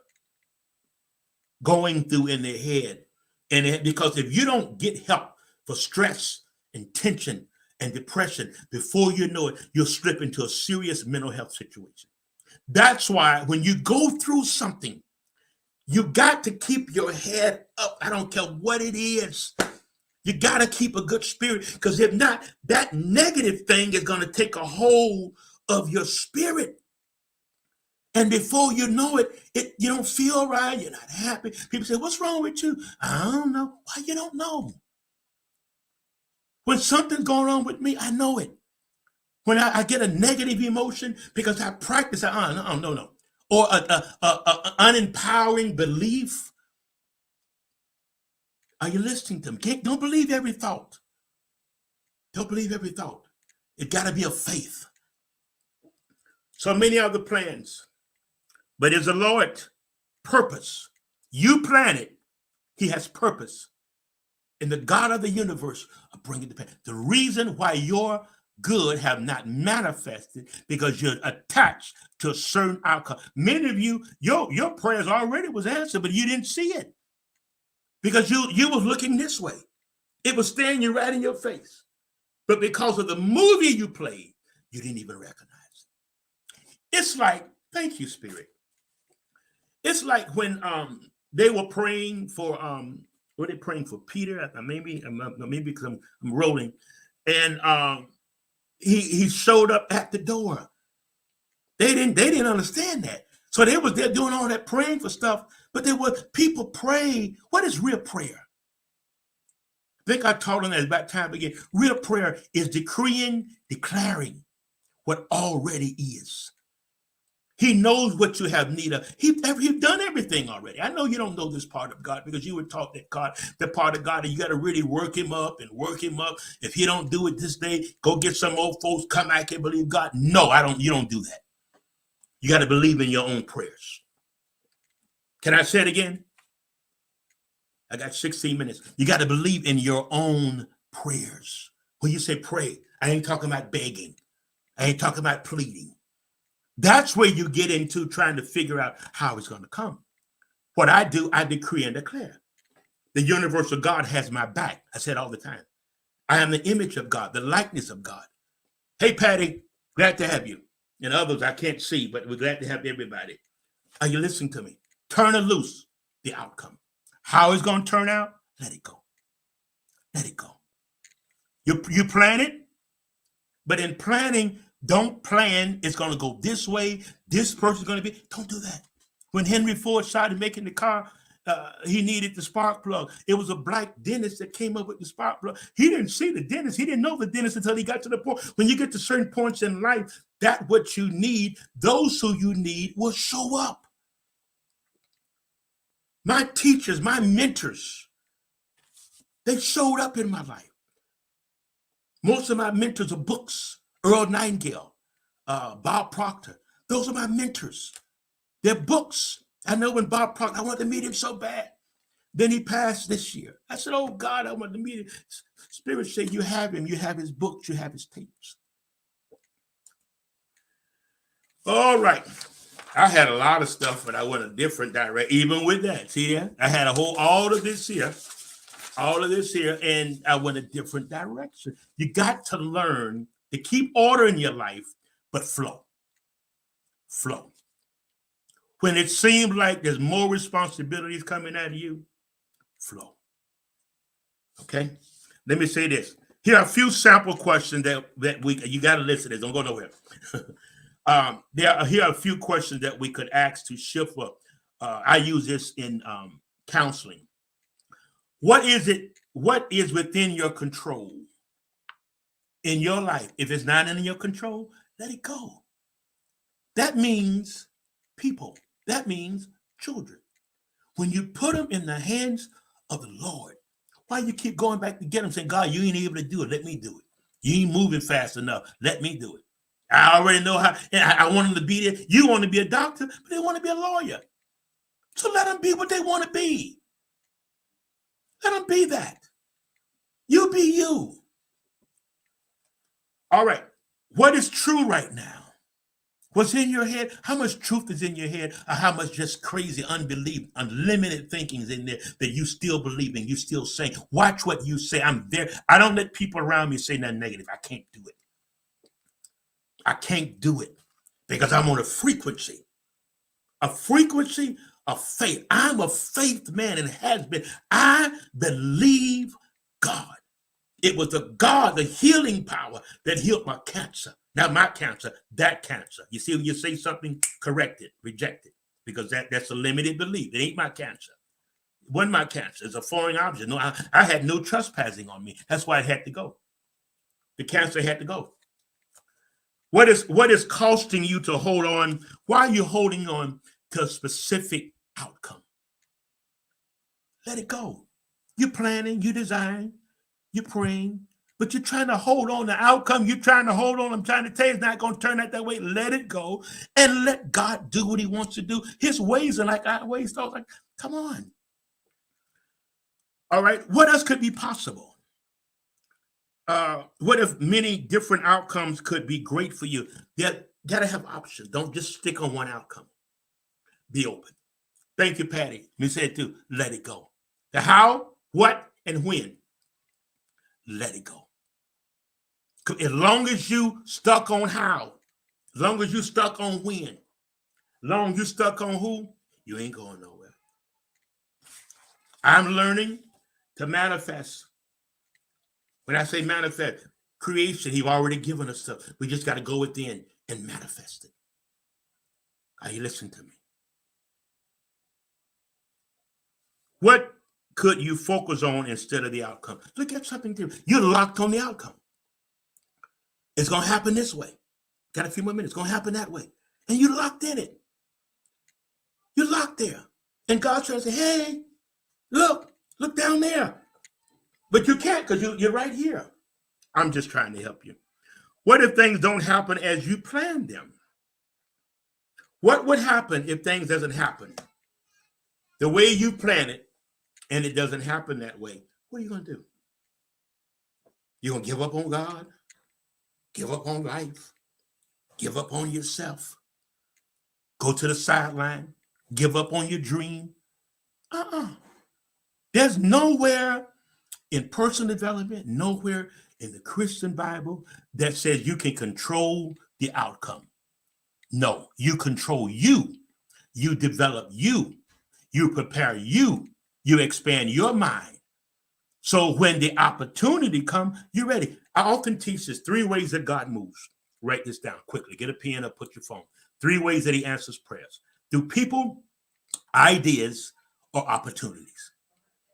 going through in their head. And because if you don't get help for stress and tension and depression, before you know it, you'll slip into a serious mental health situation. That's why when you go through something, You got to keep your head up. I don't care what it is. You got to keep a good spirit, because if not, that negative thing is going to take a hold of your spirit. And before you know it, you don't feel right. You're not happy. People say, what's wrong with you? I don't know. Why you don't know? When something's going on with me, I know it. When I get a negative emotion because I practice, no. Or a unempowering belief. Are you listening to me? Don't believe every thought. Don't believe every thought. It got to be a faith. So many other plans. But it's the Lord's purpose. You plan it. He has purpose. And the God of the universe will bring it to pass. The reason why your good have not manifested, because you're attached to a certain outcome. Many of you, your prayers already was answered, but you didn't see it. Because you was looking this way. It was staring you right in your face. But because of the movie you played, you didn't even recognize it. It's like, thank you, Spirit. It's like when they were praying for were they praying for Peter? Maybe because I'm rolling, and he showed up at the door. They didn't understand that, so they was there doing all that praying for stuff. But there were people praying. What is real prayer? I think I taught them that about time again. Real prayer is decreeing, declaring what already is. He knows what you have need of. He's done everything already. I know you don't know this part of God, because you were taught that God, the part of God, and you got to really work him up and work him up. If you don't do it this day, go get some old folks, come back and believe God. No, you don't do that. You got to believe in your own prayers. Can I say it again? I got 16 minutes. You got to believe in your own prayers. When you say pray, I ain't talking about begging. I ain't talking about pleading. That's where you get into trying to figure out how it's going to come. What I do, I decree and declare. The universal God has my back. I said all the time. I am the image of God, the likeness of God. Hey, Patty, glad to have you. And others I can't see, but we're glad to have everybody. Are you listening to me? Turn loose the outcome. How it's going to turn out, let it go. Let it go. You plan it, but in planning, don't plan it's going to go this way, this person's going to be. Don't do that. When Henry Ford started making the car, he needed the spark plug. It was a black dentist that came up with the spark plug. He didn't see the dentist. He didn't know the dentist until he got to the point. When you get to certain points in life, that what you need, those who you need will show up. My teachers, my mentors, they showed up in my life. Most of my mentors are books. Earl Nightingale, Bob Proctor. Those are my mentors. They're books. I know when Bob Proctor, I wanted to meet him so bad. Then he passed this year. I said, oh God, I want to meet him. Spirit said, you have him. You have his books. You have his tapes. All right. I had a lot of stuff, but I went a different direction. Even with that, see that? I had all of this here, and I went a different direction. You got to learn to keep order in your life, but flow. Flow. When it seems like there's more responsibilities coming out of you, flow. Okay? Let me say this. Here are a few sample questions that you got to listen to this. Don't go nowhere. Here are a few questions that we could ask to shift up. I use this in counseling. What is within your control in your life? If it's not in your control, let it go. That means people. That means children. When you put them in the hands of the Lord, why you keep going back to get them, saying, God, you ain't able to do it. Let me do it. You ain't moving fast enough. Let me do it. I already know how. And I want them to be there. You want to be a doctor, but they want to be a lawyer. So let them be what they want to be. Let them be that. You be you. All right. What is true right now? What's in your head? How much truth is in your head? Or how much just crazy unbelief, unlimited thinking is in there that you still believe in, you still say? Watch what you say. I'm there. I don't let people around me say nothing negative. I can't do it. I can't do it because I'm on a frequency of faith. I'm a faith man and has been. I believe God. It was the God, the healing power that healed my cancer. Not my cancer, that cancer. You see, when you say something, correct it, reject it, because that's a limited belief. It ain't my cancer. It wasn't my cancer. It's a foreign object. No, I had no trespassing on me. That's why it had to go. The cancer had to go. What is costing you to hold on? Why are you holding on to a specific outcome? Let it go. You're planning, you design, you're praying, but you're trying to hold on the outcome. You're trying to hold on. I'm trying to tell you, it's not going to turn out that way. Let it go and let God do what he wants to do. His ways are like our ways. So I was like, come on. All right. What else could be possible? What if many different outcomes could be great for you? You got to have options. Don't just stick on one outcome. Be open. Thank you, Patty. You said too, let it go. The how, what, and when. Let it go. As long as you stuck on how, as long as you stuck on when, as long as you stuck on who, you ain't going nowhere. I'm learning to manifest. When I say manifest, creation, he's already given us stuff. We just got to go within and manifest it. Are you listening to me? What could you focus on instead of the outcome? Look at something different. You're locked on the outcome. It's going to happen this way. Got a few more minutes. It's going to happen that way. And you're locked in it. You're locked there. And God's trying to say, hey, look down there. But you can't because you're right here. I'm just trying to help you. What if things don't happen as you planned them? What would happen if things doesn't happen the way you plan it and it doesn't happen that way? What are you going to do? You're going to give up on God? Give up on life? Give up on yourself? Go to the sideline? Give up on your dream? There's nowhere in personal development, nowhere in the Christian Bible that says you can control the outcome. No, you control you. You develop you. You prepare you. You expand your mind. So when the opportunity comes, you're ready. I often teach this 3 ways that God moves. Write this down quickly. Get a pen or put your phone. 3 ways that he answers prayers. Through people, ideas, or opportunities.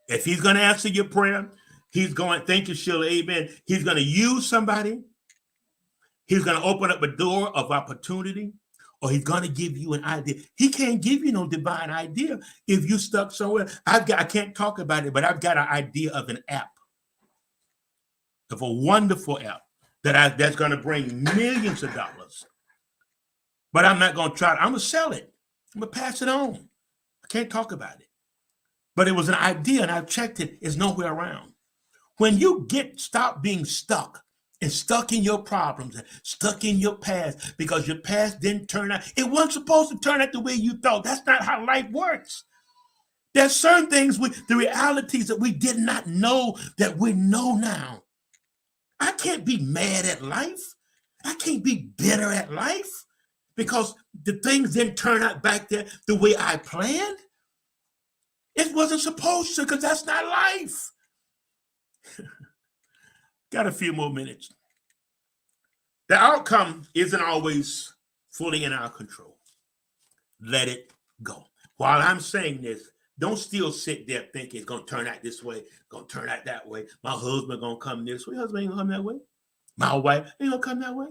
If he's going to answer your prayer, he's going, thank you, Sheila, amen. He's going to use somebody. He's going to open up a door of opportunity, or he's going to give you an idea. He can't give you no divine idea if you stuck somewhere. I can't talk about it, but I've got an idea of an app, of a wonderful app that's going to bring millions of dollars. But I'm not going to try it. I'm going to sell it. I'm going to pass it on. I can't talk about it. But it was an idea, and I checked it. It's nowhere around. When you stop being stuck and stuck in your problems and stuck in your past because your past didn't turn out, it wasn't supposed to turn out the way you thought. That's not how life works. There's certain things, the realities that we did not know that we know now. I can't be mad at life. I can't be bitter at life because the things didn't turn out back there the way I planned. It wasn't supposed to, because that's not life. Got a few more minutes. The outcome isn't always fully in our control. Let it go. While I'm saying this, don't still sit there thinking it's going to turn out this way, going to turn out that way. My husband going to come this way. My husband ain't going to come that way. My wife ain't going to come that way.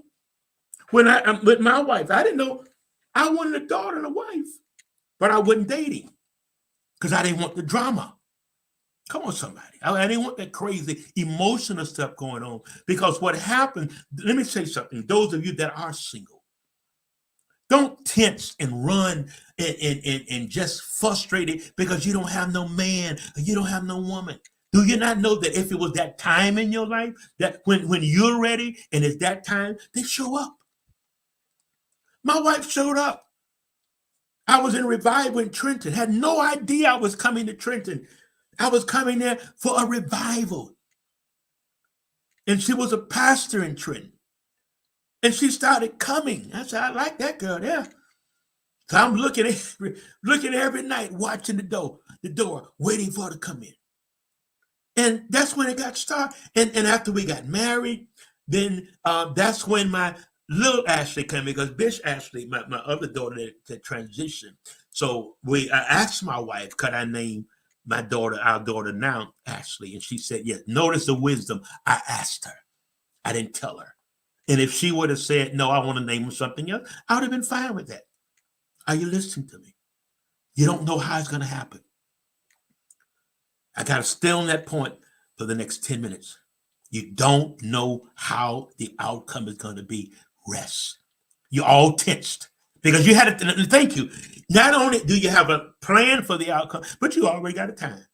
When I'm with my wife, I didn't know. I wanted a daughter and a wife, but I wasn't dating because I didn't want the drama. Come on, somebody. I didn't want that crazy emotional stuff going on, because what happened, let me say something. Those of you that are single, don't tense and run and just frustrated because you don't have no man or you don't have no woman. Do you not know that if it was that time in your life, that when you're ready and it's that time, they show up? My wife showed up. I was in revival in Trenton, had no idea I was coming to Trenton. I was coming there for a revival. And she was a pastor in Trenton. And she started coming. I said, I like that girl there. So I'm looking every night, watching the door, waiting for her to come in. And that's when it got started. And after we got married, then that's when my little Ashley came, because Bish Ashley, my other daughter that transitioned. So I asked my wife, could I name our daughter now, Ashley? And she said, yes. Notice the wisdom. I asked her. I didn't tell her. And if she would have said, no, I want to name him something else, I would have been fine with that. Are you listening to me? You don't know how it's going to happen. I got to stay on that point for the next 10 minutes. You don't know how the outcome is going to be. Rest. You're all tensed because you had to, thank you. Not only do you have a plan for the outcome, but you already got a time.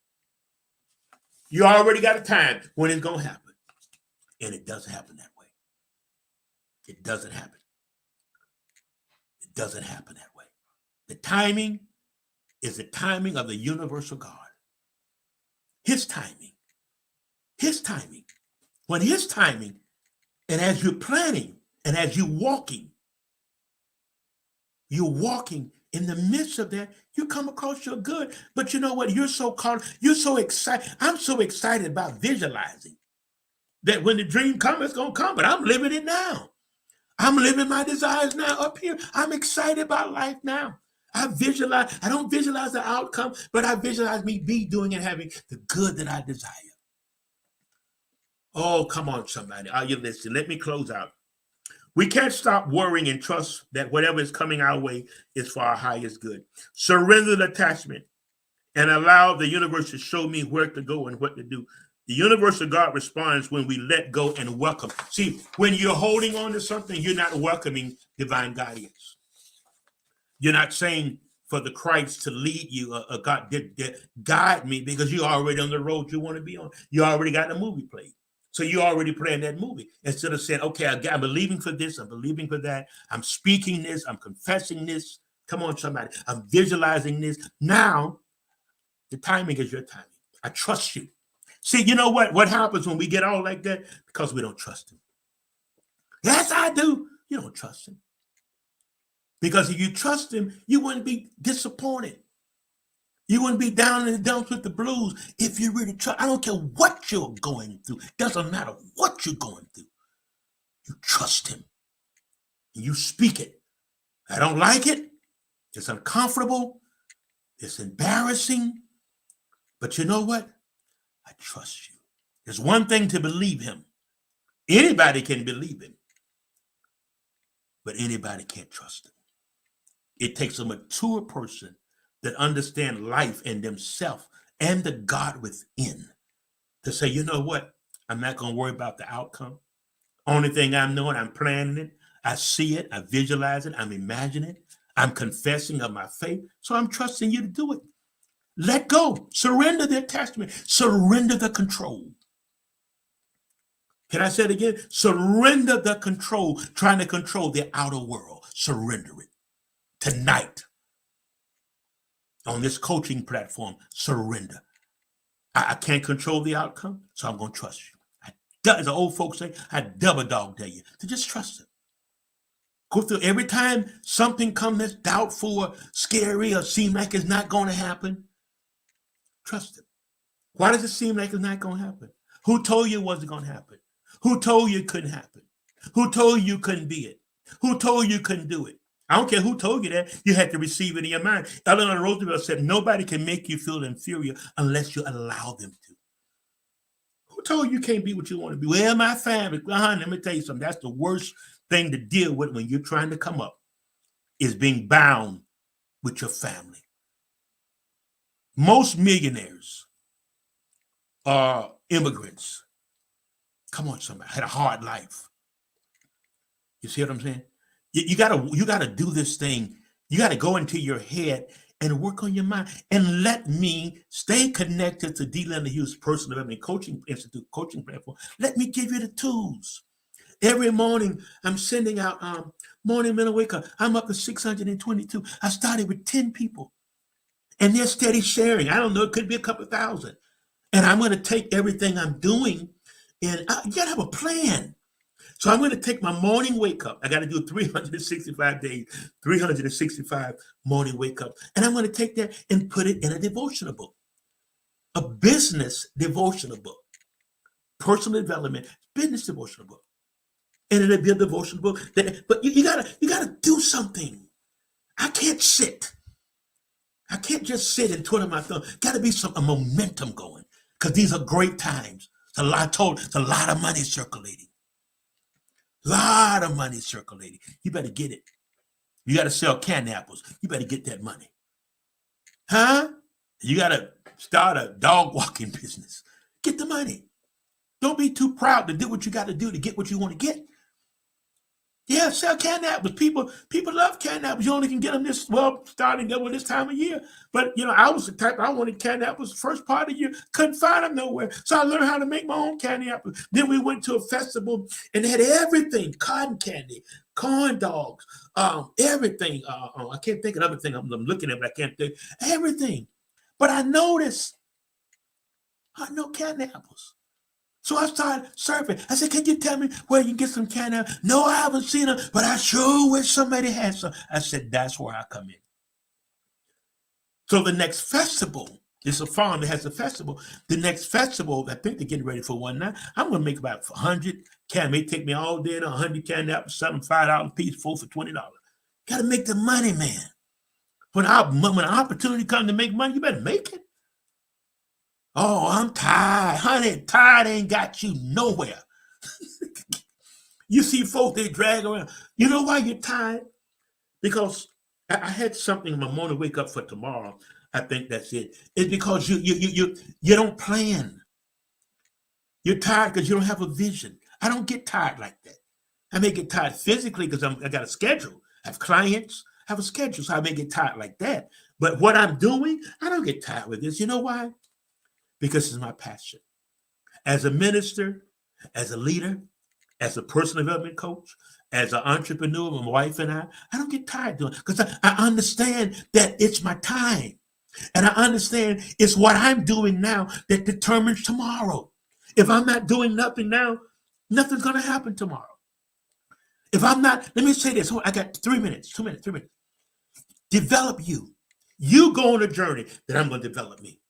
You already got a time when it's going to happen. And it doesn't happen that way. It doesn't happen. It doesn't happen that way. The timing is the timing of the universal God. His timing. His timing. When his timing, and as you're planning, and as you're walking in the midst of that, you come across your good. But you know what? You're so excited. I'm so excited about visualizing that when the dream comes, it's going to come. But I'm living it now. I'm living my desires now up here. I'm excited about life now. I don't visualize the outcome, but I visualize me doing and having the good that I desire. Oh, come on, somebody. Are you listening? Let me close out. We can't stop worrying and trust that whatever is coming our way is for our highest good. Surrender the attachment and allow the universe to show me where to go and what to do. The universal God responds when we let go and welcome. See, when you're holding on to something, you're not welcoming divine guidance. You're not saying for the Christ to lead you, God guide me, because you're already on the road you want to be on. You already got the movie played. So you already playing that movie. Instead of saying, okay, I'm believing for this, I'm believing for that, I'm speaking this, I'm confessing this. Come on, somebody. I'm visualizing this. Now, the timing is your timing. I trust you. See, you know what? What happens when we get all like that? Because we don't trust him. Yes, I do. You don't trust him. Because if you trust him, you wouldn't be disappointed. You wouldn't be down in the dumps with the blues if you really trust. I don't care what you're going through. Doesn't matter what you're going through. You trust him. And you speak it. I don't like it. It's uncomfortable. It's embarrassing. But you know what? I trust you. There's one thing to believe him. Anybody can believe him. But anybody can't trust him. It takes a mature person that understand life and themselves and the God within to say, you know what? I'm not going to worry about the outcome. Only thing I'm doing, I'm planning it. I see it. I visualize it. I'm imagining it. I'm confessing of my faith. So I'm trusting you to do it. Let go. Surrender the attachment. Surrender the control. Can I say it again? Surrender the control, trying to control the outer world. Surrender it. Tonight, on this coaching platform, surrender. I can't control the outcome, so I'm going to trust you. As the old folks say, I double dog dare you to just trust it. Go through every time something comes that's doubtful or scary or seem like it's not going to happen, trust it. Why does it seem like it's not going to happen? Who told you it wasn't going to happen? Who told you it couldn't happen? Who told you couldn't be it? Who told you couldn't do it? I don't care who told you that. You had to receive it in your mind. Eleanor Roosevelt said, nobody can make you feel inferior unless you allow them to. Who told you can't be what you want to be? Well, my family. Let me tell you something. That's the worst thing to deal with when you're trying to come up, is being bound with your family. Most millionaires are immigrants. Come on, somebody. Had a hard life. You see what I'm saying? You gotta do this thing. You gotta go into your head and work on your mind. And let me stay connected to D. Leonard Hughes Personal Development Coaching Institute coaching platform. Let me give you the tools. Every morning I'm sending out morning mental wake up. I'm up to 622. I started with 10 people, and they're steady sharing. I don't know, it could be a couple thousand. And I'm going to take everything I'm doing, and you gotta have a plan. So I'm going to take my morning wake up. I got to do 365 days, 365 morning wake up. And I'm going to take that and put it in a devotional book, a business devotional book, personal development, business devotional book. And it'll be a devotional book. But you gotta do something. I can't sit. I can't just sit and twiddle my thumb. Got to be a momentum going, because these are great times. It's a lot of money circulating. Lot of money circulating. You better get it. You got to sell canned apples. You better get that money. Huh? You got to start a dog walking business. Get the money. Don't be too proud to do what you got to do to get what you want to get. Yeah, sell canned apples. People love canned apples. You only can get them starting this time of year. But I was the type, I wanted canned apples the first part of the year. Couldn't find them nowhere. So I learned how to make my own candy apples. Then we went to a festival and they had everything: cotton candy, corn dogs, everything. I can't think of other thing I'm looking at, but I can't think everything. But I noticed no canned apples. So I started surfing. I said, can you tell me where you can get some canned apples? No, I haven't seen them, but I sure wish somebody had some. I said, that's where I come in. So the next festival, it's a farm that has a festival. The next festival, I think they're getting ready for one now. I'm going to make about 100 canned. It may take me all day to 100 canned apples, something $5 a piece, 4 for $20. Got to make the money, man. When an opportunity comes to make money, you better make it. Oh, I'm tired. Honey, tired ain't got you nowhere. You see folks, they drag around. You know why you're tired? Because I had something in my morning wake up for tomorrow. I think that's it. It's because you don't plan. You're tired because you don't have a vision. I don't get tired like that. I may get tired physically because I got a schedule. I have clients, I have a schedule, so I may get tired like that. But what I'm doing, I don't get tired with this. You know why? Because it's my passion. As a minister, as a leader, as a personal development coach, as an entrepreneur, my wife and I don't get tired doing it, because I understand that it's my time. And I understand it's what I'm doing now that determines tomorrow. If I'm not doing nothing now, nothing's going to happen tomorrow. If I'm not, let me say this. I got 3 minutes, 2 minutes, 3 minutes. Develop you. You go on a journey that I'm going to develop me.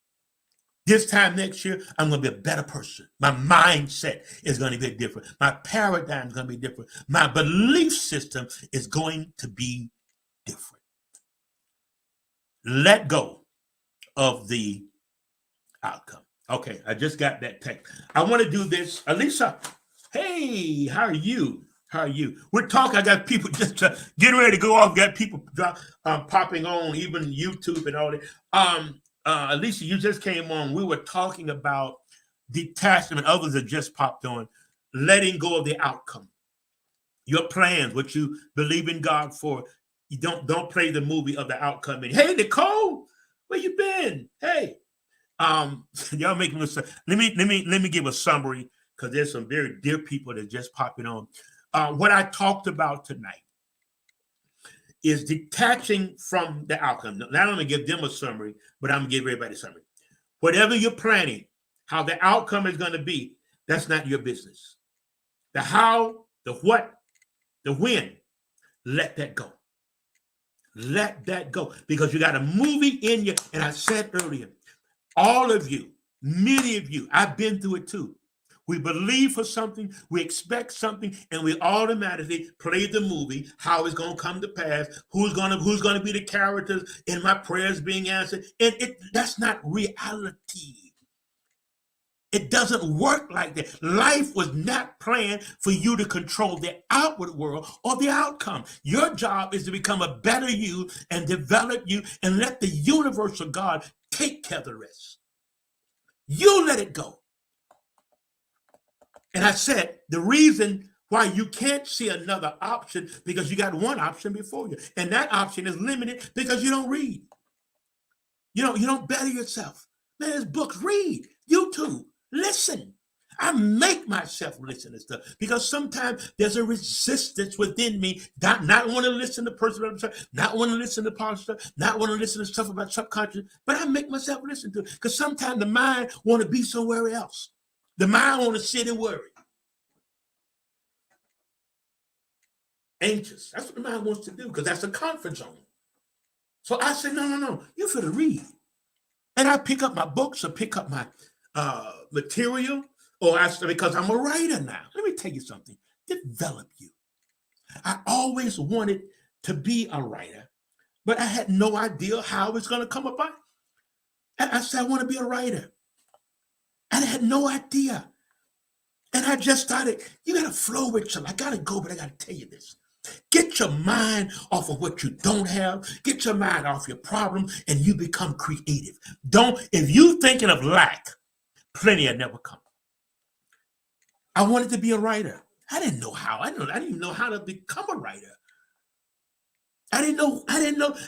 This time next year, I'm going to be a better person. My mindset is going to be different. My paradigm is going to be different. My belief system is going to be different. Let go of the outcome. Okay, I just got that text. I want to do this. Alisa, hey, how are you? How are you? We're talking. I got people just getting ready to go off. Got people popping on, even YouTube and all that. Alicia, you just came on. We were talking about detachment. Others have just popped on. Letting go of the outcome. Your plans, what you believe in God for. You don't play the movie of the outcome. And hey, Nicole, where you been? Hey, y'all making me. Let me give a summary, because there's some very dear people that just popping on. What I talked about tonight is detaching from the outcome. Not only give them a summary, but I'm going to give everybody a summary. Whatever you're planning, how the outcome is going to be, that's not your business. The how, the what, the when, let that go. Let that go. Because you got a movie in you. And I said earlier, all of you, many of you, I've been through it too. We believe for something, we expect something, and we automatically play the movie, how it's going to come to pass, who's going to be the characters in my prayers being answered. And that's not reality. It doesn't work like that. Life was not planned for you to control the outward world or the outcome. Your job is to become a better you and develop you and let the universal God take care of the rest. You let it go. And I said, the reason why you can't see another option, because you got one option before you. And that option is limited because you don't read. You don't better yourself. Man, there's books, read. YouTube, listen. I make myself listen to stuff because sometimes there's a resistance within me, not want to listen to personal, not want to listen to positive stuff, not want to listen to stuff about subconscious, but I make myself listen to it because sometimes the mind want to be somewhere else. The mind want to sit and worry. anxious. That's what the mind wants to do because that's a comfort zone. So I said, no, you for to read. And I pick up my books or pick up my material, because I'm a writer now. Let me tell you something. Develop you. I always wanted to be a writer, but I had no idea how it was going to come about. And I said, I want to be a writer. And I had no idea. And I just started, you got to flow with something. I got to go, but I got to tell you this. Get your mind off of what you don't have. Get your mind off your problem, and you become creative. If you thinking of lack, plenty will never come. I wanted to be a writer. I didn't know how. I didn't even know how to become a writer. I didn't know.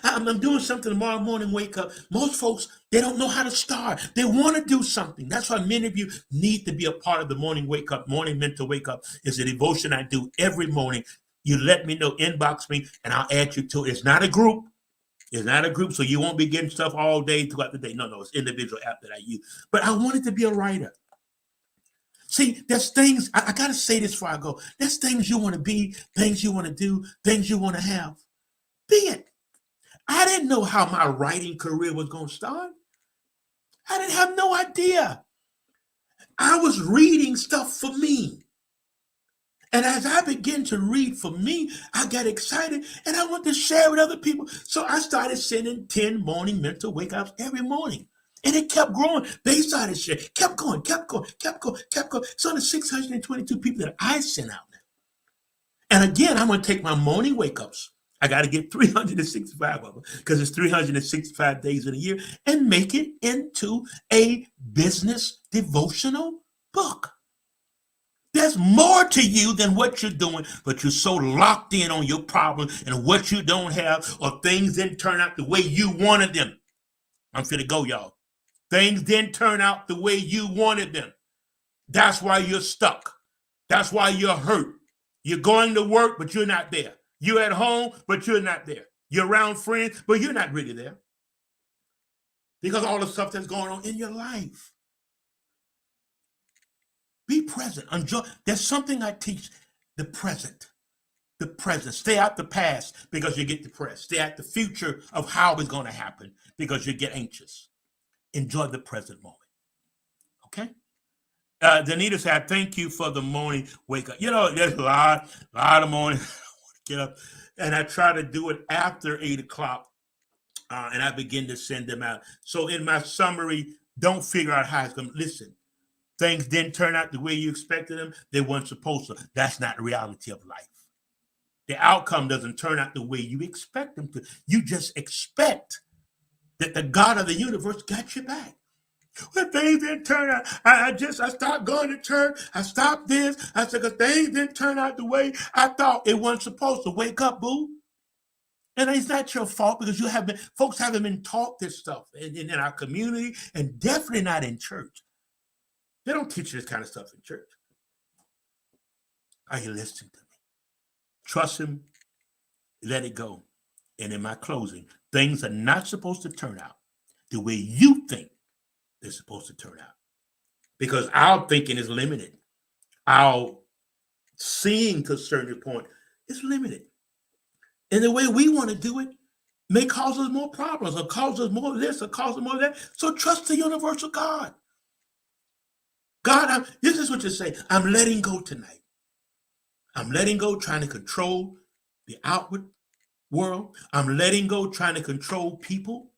I'm doing something tomorrow morning, wake up. Most folks, they don't know how to start. They want to do something. That's why many of you need to be a part of the morning wake up. Morning mental wake up is a devotion I do every morning. You let me know, inbox me, and I'll add you to it. It's not a group. It's not a group, so you won't be getting stuff all day throughout the day. No, it's individual app that I use. But I wanted to be a writer. See, there's things, I got to say this before I go. There's things you want to be, things you want to do, things you want to have. Be it. I didn't know how my writing career was going to start. I didn't have no idea. I was reading stuff for me. And as I began to read for me, I got excited and I wanted to share with other people. So I started sending 10 morning mental wake ups every morning. And it kept growing. They started sharing, kept going. So the 622 people that I sent out now. And again, I'm going to take my morning wake ups. I got to get 365 of them because it's 365 days in a year and make it into a business devotional book. There's more to you than what you're doing, but you're so locked in on your problem and what you don't have, or things didn't turn out the way you wanted them. I'm finna go, y'all. Things didn't turn out the way you wanted them. That's why you're stuck. That's why you're hurt. You're going to work, but you're not there. You're at home, but you're not there. You're around friends, but you're not really there. Because all the stuff that's going on in your life. Be present. Enjoy. There's something I teach. The present. The present. Stay out the past because you get depressed. Stay out the future of how it's going to happen because you get anxious. Enjoy the present moment. Okay? Danita said, thank you for the morning wake up. You know, there's a lot of morning I want to get up. And I try to do it after 8 o'clock. And I begin to send them out. So in my summary, don't figure out how it's going to listen. Things didn't turn out the way you expected them. They weren't supposed to. That's not the reality of life. The outcome doesn't turn out the way you expect them to. You just expect that the God of the universe got your back. When things didn't turn out, I stopped going to church. I stopped this. I said, because things didn't turn out the way I thought it wasn't supposed to. Wake up, boo. And it's not your fault because folks haven't been taught this stuff in our community and definitely not in church. They don't teach you this kind of stuff in church. Are you listening to me? Trust him. Let it go. And in my closing, things are not supposed to turn out the way you think they're supposed to turn out. Because our thinking is limited. Our seeing to a certain point is limited. And the way we want to do it may cause us more problems or cause us more this or cause us more that. So trust the universal God. God, this is what you say. I'm letting go tonight. I'm letting go, trying to control the outward world. I'm letting go, trying to control people.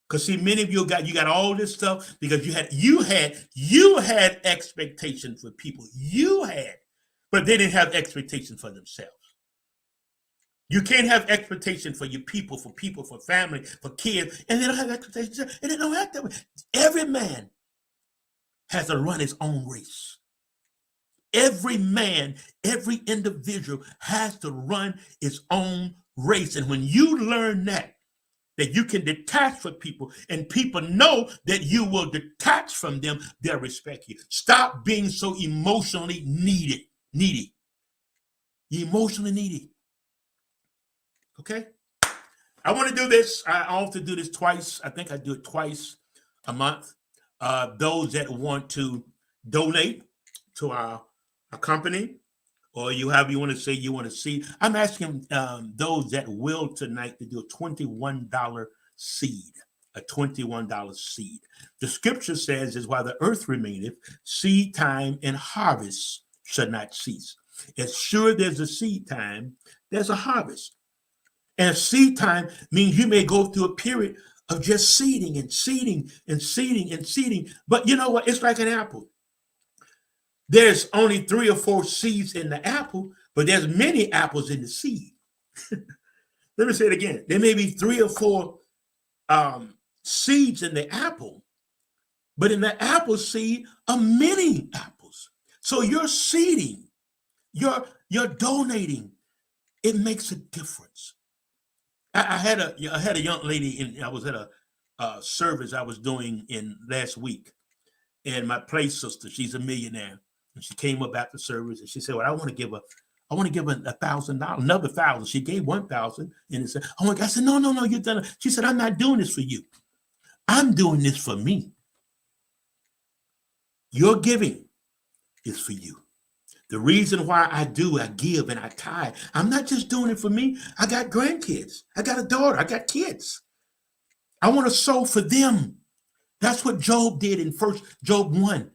Because see, many of you got all this stuff because you had expectations for people. But they didn't have expectations for themselves. You can't have expectations for your people, for family, for kids, and they don't have expectations, and they don't act that way. Every man has to run his own race. Every man, every individual has to run his own race. And when you learn that you can detach from people and people know that you will detach from them, they'll respect you. Stop being so emotionally needy. You're emotionally needy. Okay? I want to do this. I often do this twice. I think I do it twice a month. Those that want to donate to our company, or you have you want to say you want to see. I'm asking those that will tonight to do a $21 seed, a $21 seed. The scripture says is while the earth remaineth, seed time and harvest shall not cease. As sure there's a seed time, there's a harvest. And seed time means you may go through a period of just seeding and seeding and seeding and seeding. But you know what? It's like an apple. There's only 3 or 4 seeds in the apple, but there's many apples in the seed. Let me say it again. There may be 3 or 4 seeds in the apple, but in the apple seed are many apples. So you're seeding, you're donating. It makes a difference. I had a young lady, and I was at a service I was doing in last week, and my play sister, she's a millionaire, and she came up after service and she said, "Well, I want to give her $1,000, another 1,000." She gave 1,000, and it said, "Oh," I said, "No, you're done." She said, "I'm not doing this for you. I'm doing this for me. Your giving is for you." The reason why I give and I tithe, I'm not just doing it for me. I got grandkids. I got a daughter. I got kids. I want to sow for them. That's what Job did in first Job 1.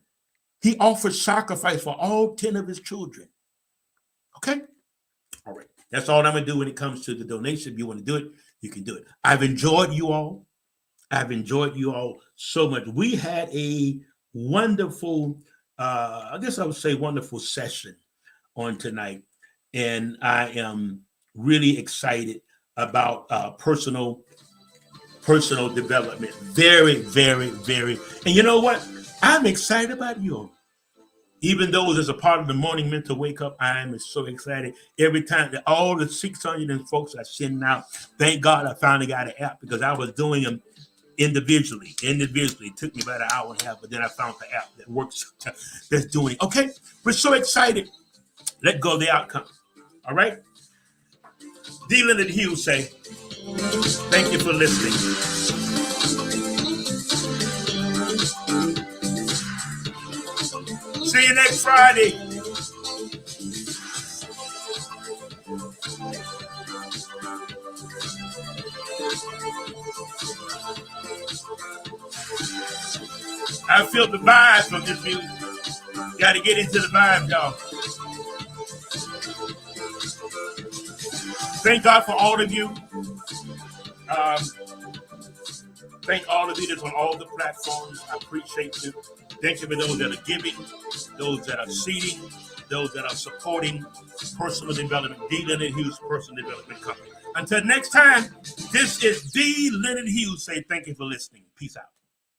He offered sacrifice for all 10 of his children. Okay? All right. That's all I'm going to do when it comes to the donation. If you want to do it, you can do it. I've enjoyed you all. So much. We had a wonderful I guess I would say wonderful session on tonight. And I am really excited about personal development. Very, very, very. And you know what? I'm excited about you. Even though as a part of the morning mental wake up, I am so excited every time that all the 600 folks are sending out. Thank God I finally got an app because I was doing them individually. It took me about an hour and a half, but then I found the app that works, that's doing it. Okay, we're so excited. Let go of the outcome. All right. D. Leonard Hughes say, thank you for listening. See you next Friday. I feel the vibe from this music. Got to get into the vibe, y'all. Thank God for all of you. Thank all of you that's on all the platforms. I appreciate you. Thank you for those that are giving, those that are seeding, those that are supporting personal development. D. Leonard Hughes Personal Development Company. Until next time, this is D. Leonard Hughes. Say thank you for listening. Peace out.